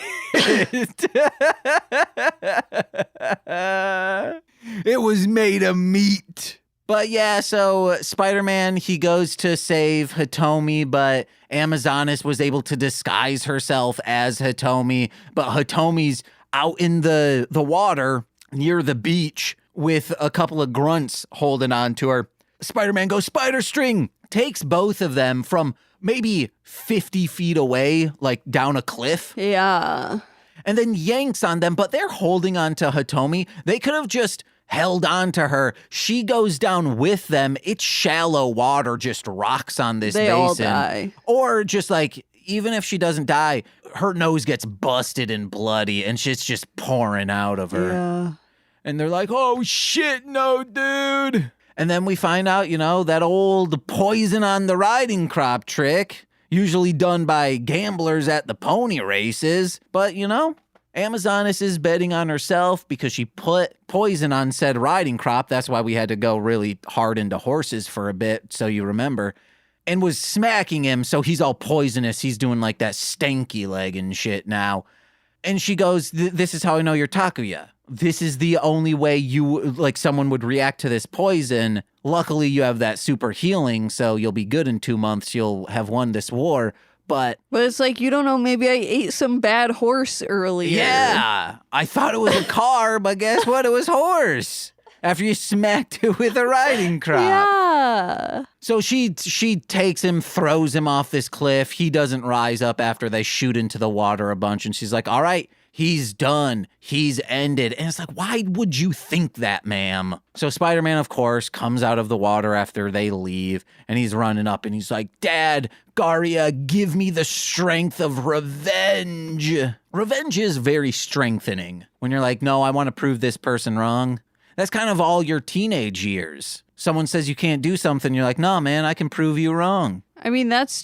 It was made of meat. But yeah, so Spider-Man, he goes to save Hitomi, but Amazonas was able to disguise herself as Hitomi. But Hitomi's out in the water near the beach with a couple of grunts holding on to her. Spider-Man goes, spider string, takes both of them from maybe 50 feet away, like down a cliff. Yeah. And then yanks on them, but they're holding on to Hitomi. They could have just held on to her. She goes down with them. It's shallow water, just rocks on this basin. They all die. Or just like, even if she doesn't die, her nose gets busted and bloody and shit's just pouring out of her. Yeah. And they're like, oh shit, no, dude. And then we find out, that old poison on the riding crop trick, usually done by gamblers at the pony races. But, Amazonas is betting on herself because she put poison on said riding crop. That's why we had to go really hard into horses for a bit, so you remember. And was smacking him, so he's all poisonous. He's doing like that stanky leg and shit now. And she goes, this is how I know you're Takuya. This is the only way someone would react to this poison. Luckily, you have that super healing, so you'll be good in 2 months. You'll have won this war. But it's like, you don't know, maybe I ate some bad horse earlier. Yeah, I thought it was a car, but guess what? It was horse. After you smacked it with a riding crop. Yeah. So she takes him, throws him off this cliff. He doesn't rise up after they shoot into the water a bunch. And she's like, all right, he's done. He's ended. And it's like, why would you think that, ma'am? So Spider-Man, of course, comes out of the water after they leave. And he's running up and he's like, Dad, Garia, give me the strength of revenge. Revenge is very strengthening. When you're like, no, I want to prove this person wrong. That's kind of all your teenage years. Someone says you can't do something, you're like, no, man, I can prove you wrong. I mean, that's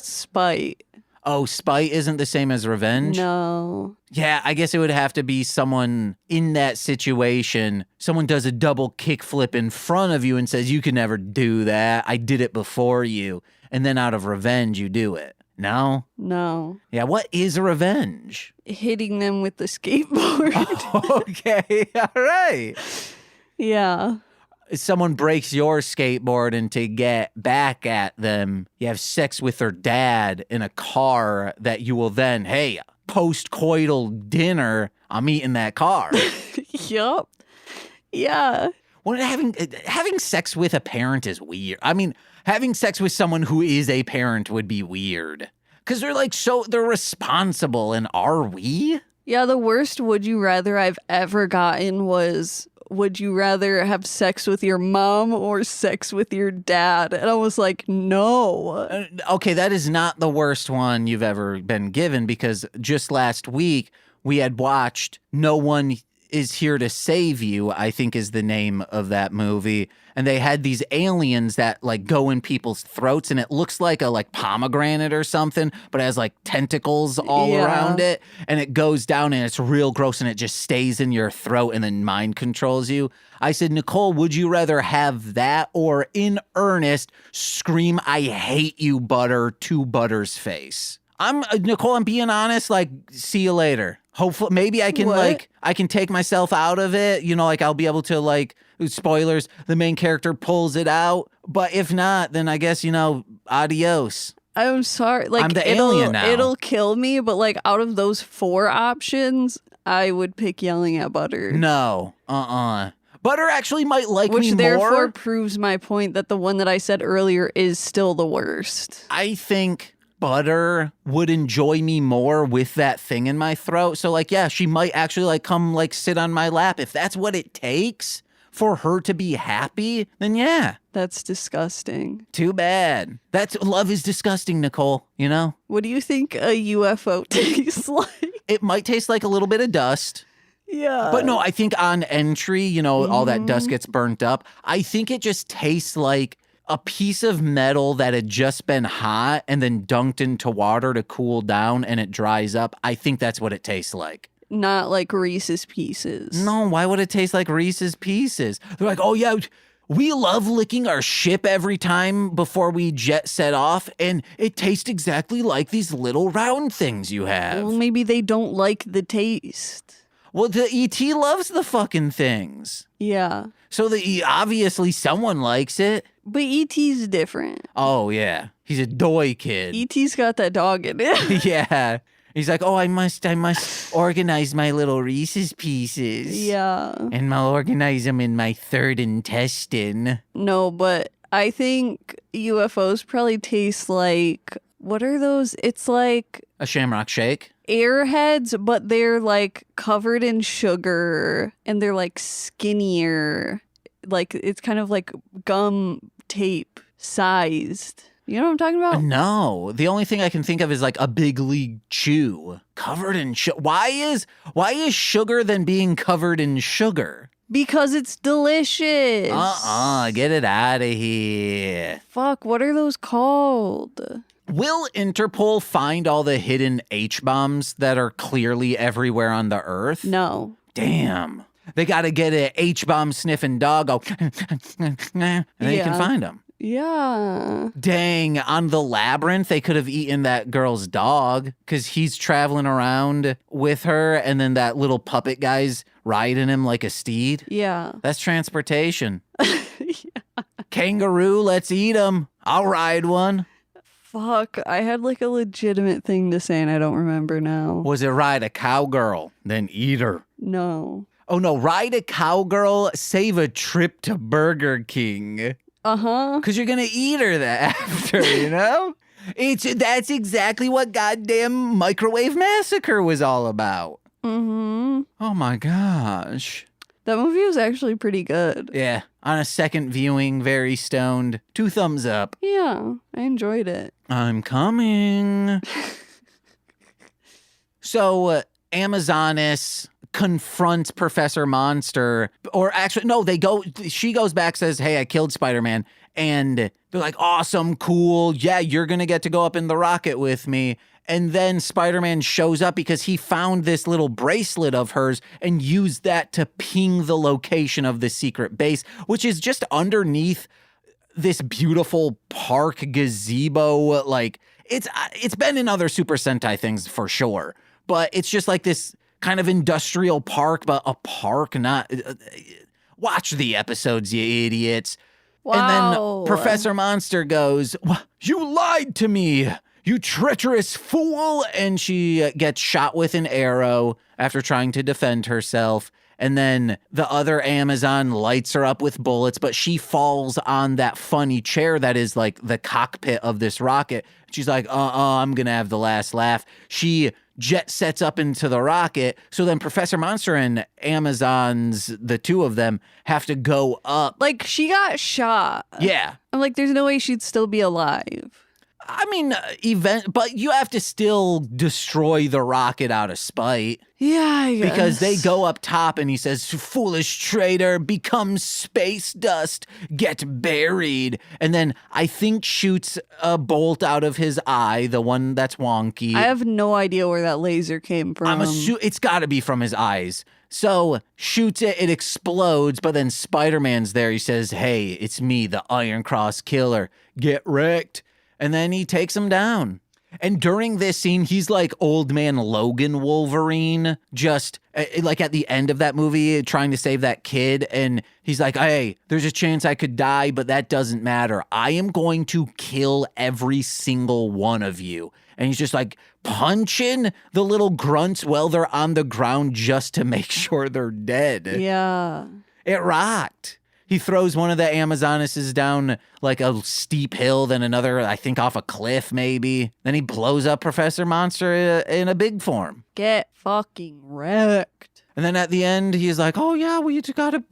spite. Oh, spite isn't the same as revenge? No. Yeah, I guess it would have to be someone in that situation. Someone does a double kickflip in front of you and says, you can never do that. I did it before you. And then out of revenge, you do it. No? No. Yeah, what is revenge? Hitting them with the skateboard. Okay, all right. Yeah. Someone breaks your skateboard and to get back at them, you have sex with their dad in a car that you will then, hey, post-coital dinner, I'm eating that car. Yup. Yeah. Well, having sex with a parent is weird. I mean, having sex with someone who is a parent would be weird. Because they're responsible, and are we? Yeah, the worst would you rather I've ever gotten was, would you rather have sex with your mom or sex with your dad? And I was like, no. Okay, that is not the worst one you've ever been given, because just last week we had watched No One Is Here to Save You, I think is the name of that movie. And they had these aliens that go in people's throats, and it looks like a pomegranate or something, but it has tentacles all around it. And it goes down and it's real gross and it just stays in your throat and then mind controls you. I said, Nicole, would you rather have that or in earnest scream, I hate you, Butter, to Butter's face? Nicole, I'm being honest, see you later. Hopefully, maybe I can I can take myself out of it. I'll be able to spoilers, the main character pulls it out. But if not, then I guess, adios. I'm sorry. I'm the alien now. It'll kill me, but out of those 4 options, I would pick yelling at Butter. No. Butter actually might like me more. Which therefore proves my point that the one that I said earlier is still the worst. I think Butter would enjoy me more with that thing in my throat. So yeah, she might actually come sit on my lap. If that's what it takes for her to be happy, then yeah. That's disgusting. Too bad. Love is disgusting, Nicole, What do you think a UFO tastes like? It might taste like a little bit of dust. Yeah. But no, I think on entry, all that dust gets burnt up. I think it just tastes like a piece of metal that had just been hot and then dunked into water to cool down and it dries up. I think that's what it tastes like. Not like Reese's Pieces. No, why would it taste like Reese's Pieces? They're like, oh yeah, we love licking our ship every time before we jet set off, and it tastes exactly like these little round things you have. Well, maybe they don't like the taste. Well, the E.T. loves the fucking things. Yeah. So obviously someone likes it. But E.T.'s different. Oh, yeah. He's a doy kid. E.T.'s got that dog in it. Yeah. He's like, oh, I must organize my little Reese's Pieces. Yeah. And I'll organize them in my third intestine. No, but I think UFOs probably taste like, what are those? It's like A Shamrock Shake? Airheads, but they're like covered in sugar and they're like skinnier. Like it's kind of like gum tape sized. You know what I'm talking about? No. The only thing I can think of is like a Big League Chew covered in sugar. Why is sugar then being covered in sugar? Because it's delicious. Get it out of here. Fuck, what are those called? Will Interpol find all the hidden H-bombs that are clearly everywhere on the Earth? No. Damn. They got to get an H-bomb sniffing dog, and then you can find them. Yeah. Dang, on the Labyrinth, they could have eaten that girl's dog because he's traveling around with her, and then that little puppet guy's riding him like a steed. Yeah. That's transportation. Kangaroo, let's eat him. I'll ride one. Fuck, I had like a legitimate thing to say and I don't remember now. Was it ride a cowgirl, then eat her? No. Oh no, ride a cowgirl, save a trip to Burger King. Uh-huh. Because you're going to eat her after, That's exactly what goddamn Microwave Massacre was all about. Mm-hmm. Oh my gosh. That movie was actually pretty good. Yeah, on a second viewing, very stoned. 2 thumbs up. Yeah, I enjoyed it. I'm coming. So, Amazonas confronts Professor Monster, or actually, no, she goes back, says, hey, I killed Spider-Man. And they're like, awesome, cool. Yeah, you're going to get to go up in the rocket with me. And then Spider-Man shows up because he found this little bracelet of hers and used that to ping the location of the secret base, which is just underneath this beautiful park gazebo. Like, it's been in other Super Sentai things for sure, but it's just like this kind of industrial park, but a park, not... watch the episodes, you idiots. Wow. And then Professor Monster goes, you lied to me, you treacherous fool. And she gets shot with an arrow after trying to defend herself. And then the other Amazon lights her up with bullets, but she falls on that funny chair that is like the cockpit of this rocket. She's like, I'm going to have the last laugh. She jet sets up into the rocket. So then Professor Monster and Amazons, the 2 of them, have to go up. Like, she got shot. Yeah. I'm like, there's no way she'd still be alive. I mean, but you have to still destroy the rocket out of spite. Yeah, I guess. Because they go up top and he says, foolish traitor, become space dust, get buried. And then I think shoots a bolt out of his eye, the one that's wonky. I have no idea where that laser came from. It's got to be from his eyes. So shoots it, it explodes, but then Spider-Man's there. He says, hey, it's me, the Iron Cross Killer. Get wrecked. And then he takes him down. And during this scene, he's like old man Logan Wolverine, just like at the end of that movie, trying to save that kid. And he's like, hey, there's a chance I could die, but that doesn't matter. I am going to kill every single one of you. And he's just like punching the little grunts while they're on the ground just to make sure they're dead. Yeah. It rocked. He throws one of the Amazonuses down like a steep hill, then another, I think, off a cliff maybe. Then he blows up Professor Monster in a big form. Get fucking wrecked. And then at the end, he's like, oh, yeah, well, you gotta,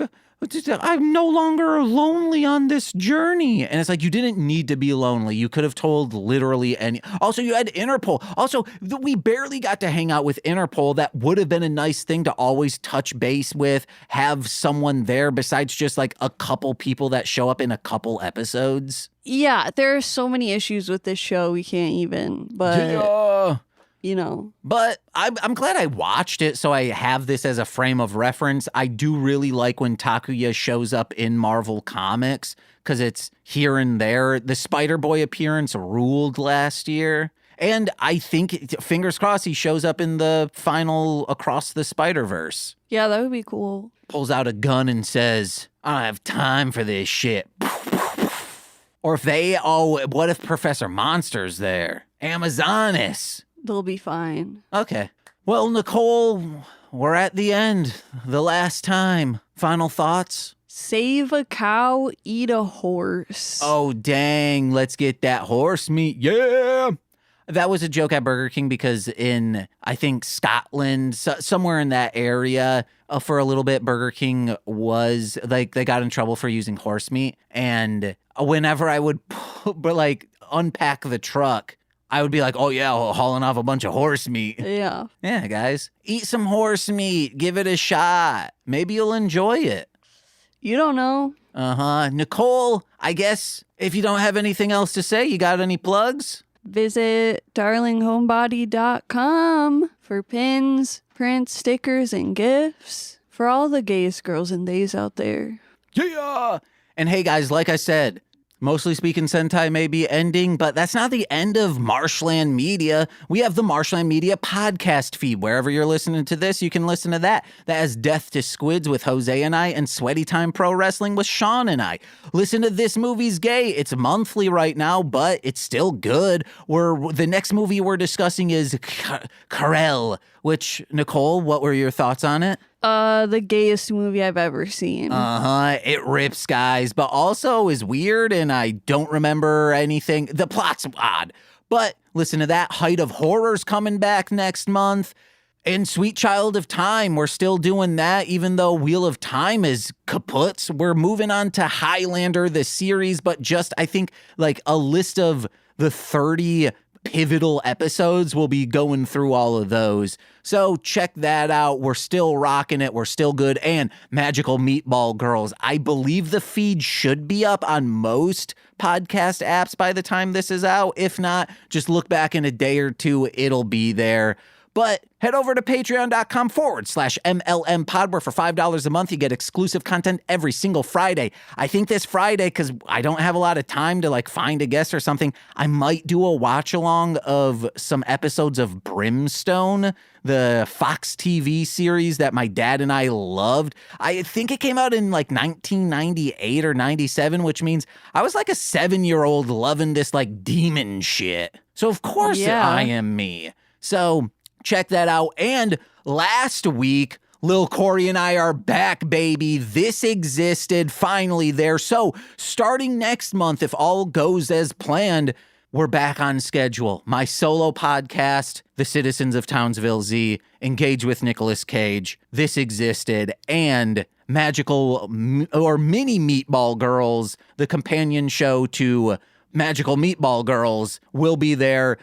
I'm no longer lonely on this journey. And it's like, you didn't need to be lonely. You could have told literally any. Also, you had Interpol. Also, we barely got to hang out with Interpol. That would have been a nice thing to always touch base with, have someone there besides just like a couple people that show up in a couple episodes. Yeah, there are so many issues with this show we can't even, but... Yeah. You know. But I'm glad I watched it, so I have this as a frame of reference. I do really like when Takuya shows up in Marvel Comics, because it's here and there. The Spider-Boy appearance ruled last year. And I think, fingers crossed, he shows up in the final Across the Spider-Verse. Yeah, that would be cool. Pulls out a gun and says, I don't have time for this shit. Or what if Professor Monster's there? Amazonas. They'll be fine. Okay. Well, Nicole, we're at the end. The last time. Final thoughts? Save a cow, eat a horse. Oh, dang. Let's get that horse meat. Yeah. That was a joke at Burger King because in, I think, Scotland, somewhere in that area, for a little bit, Burger King was, like, they got in trouble for using horse meat. And whenever I would, unpack the truck, I would be like, oh, yeah, hauling off a bunch of horse meat. Yeah. Yeah, guys. Eat some horse meat. Give it a shot. Maybe you'll enjoy it. You don't know. Uh-huh. Nicole, I guess if you don't have anything else to say, you got any plugs? Visit darlinghomebody.com for pins, prints, stickers, and gifts for all the gayest girls and days out there. Yeah! And hey, guys, like I said, Mostly Speaking Sentai may be ending, but that's not the end of Marshland Media. We have the Marshland Media podcast feed. Wherever you're listening to this, you can listen to that. That has Death to Squids with Jose and I, and Sweaty Time Pro Wrestling with Sean and I. Listen to This Movie's Gay. It's monthly right now, but it's still good. The next movie we're discussing is Karel, which, Nicole, what were your thoughts on it? The gayest movie I've ever seen. It rips, guys, but also is weird, and I don't remember anything. The plot's odd, but listen to that. Height of Horror's coming back next month, and Sweet Child of Time, we're still doing that, even though Wheel of Time is kaput. We're moving on to Highlander, the series, but just, I think, like a list of the 30 pivotal episodes. We'll be going through all of those. So check that out. We're still rocking it. We're still good. And Magical Meatball Girls. I believe the feed should be up on most podcast apps by the time this is out. If not, just look back in a day or two. It'll be there. But head over to patreon.com/MLM pod, where for $5 a month, you get exclusive content every single Friday. I think this Friday, because I don't have a lot of time to find a guest or something, I might do a watch along of some episodes of Brimstone, the Fox TV series that my dad and I loved. I think it came out in 1998 or 97, which means I was like a 7-year-old loving this demon shit. So of course I am me. So check that out. And last week, Lil Corey and I are back, baby. This Existed, finally there. So starting next month, if all goes as planned, we're back on schedule. My solo podcast, The Citizens of Townsville Z, Engage with Nicolas Cage, This Existed, and Magical or Mini Meatball Girls, the companion show to Magical Meatball Girls, will be there.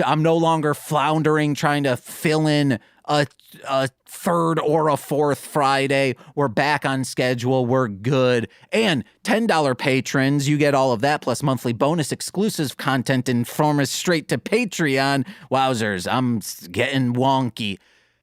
I'm no longer floundering trying to fill in a third or a fourth Friday. We're back on schedule. We're good. And $10 patrons, you get all of that, plus monthly bonus exclusive content and from us straight to Patreon. Wowzers, I'm getting wonky.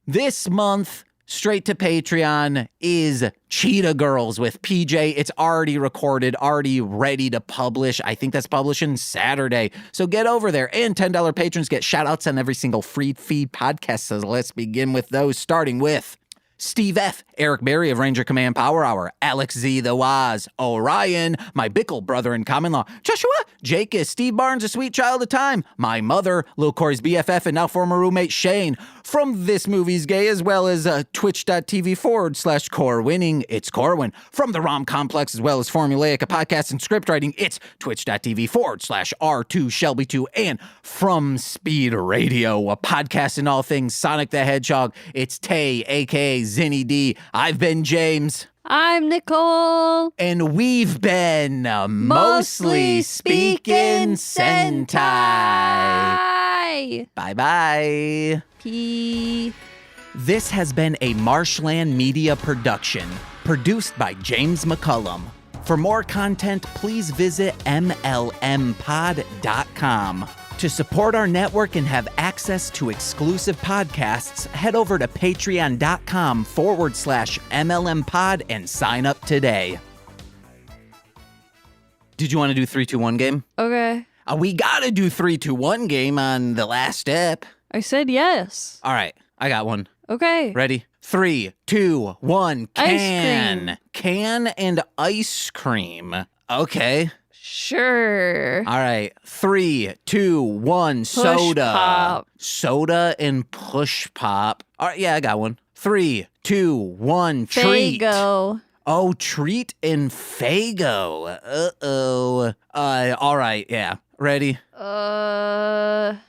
This month, straight to Patreon, is Cheetah Girls with PJ. It's already recorded, already ready to publish. I think that's publishing Saturday. So get over there. And $10 patrons get shout outs on every single free feed podcast. So let's begin with those, starting with Steve F., Eric Berry of Ranger Command Power Hour, Alex Z. the Waz, Orion, my Bickle brother in common law, Joshua, Jake is Steve Barnes, a sweet child of time, my mother, Lil Corey's BFF and now former roommate Shane, from This Movie's Gay, as well as twitch.tv/Corwinning, it's Corwin, from the Rom Complex, as well as Formulaic, a podcast and script writing, it's twitch.tv/R2Shelby2, and from Speed Radio, a podcast in all things Sonic the Hedgehog, it's Tay, aka Zinny D. I've been James. I'm Nicole. And we've been Mostly Speaking Sentai. Bye-bye. P. This has been a Marshland Media production, produced by James McCollum. For more content, please visit mlmpod.com. To support our network and have access to exclusive podcasts, head over to patreon.com/MLMpod and sign up today. Did you want to do 3, 2, 1 game? Okay. We gotta do 3, 2, 1 game on the last step. I said yes. All right, I got one. Okay. Ready? 3, 2, 1, can. Ice cream. Can and ice cream. Okay. Sure. All right. 3, 2, 1, Push soda. pop. Soda and push pop. All right, yeah, I got one. 3, 2, 1, treat. Fago. Oh, treat and Fago. Uh-oh. All right, yeah. Ready?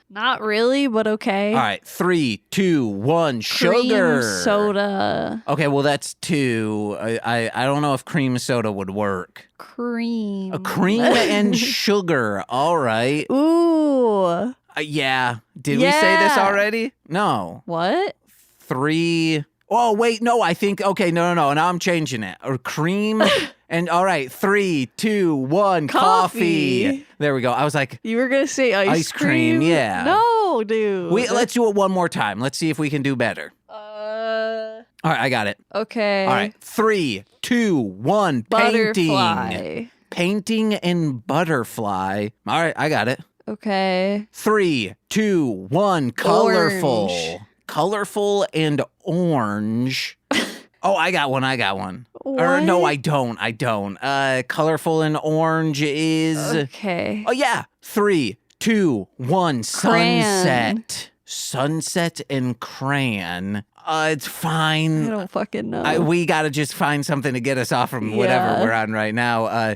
Not really, but okay. All right. 3, 2, 1, sugar. Cream soda. Okay, well, that's 2. I don't know if cream soda would work. Cream. A cream and sugar. All right. Ooh. Yeah. Did we say this already? No. What? 3. Oh, wait. No, I think. Okay. No. Now I'm changing it. Or cream. And all right. 3, 2, 1. Coffee. There we go. I was like. You were going to say ice cream. Yeah. No, dude. Let's do it one more time. Let's see if we can do better. All right. I got it. Okay. All right. 3, 2, 1. Butterfly. Painting. Painting and butterfly. All right. I got it. Okay. 3, 2, 1. Colorful. Orange. Colorful and orange. Oh, I got one. Or no, I don't. Colorful and orange is. Okay. Oh, yeah. 3, 2, 1. Sunset. Sunset and crayon. It's fine. I don't fucking know. We got to just find something to get us off from whatever we're on right now.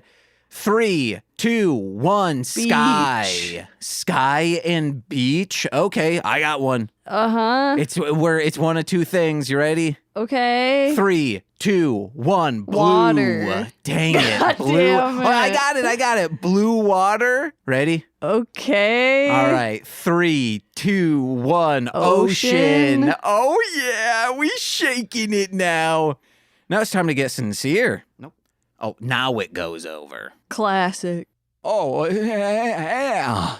3, 2, 1. Sky. Sky and beach. Okay, I got one. Uh-huh. It's one of two things. You ready? Okay. 3, 2, 1. Blue. Water. Dang it. God Blue. damn it. Oh, I got it. Blue water. Ready? Okay. All right. 3, 2, 1. Ocean. Oh yeah, we shaking it now. Now it's time to get sincere. Nope. Oh, now it goes over. Classic. Oh yeah.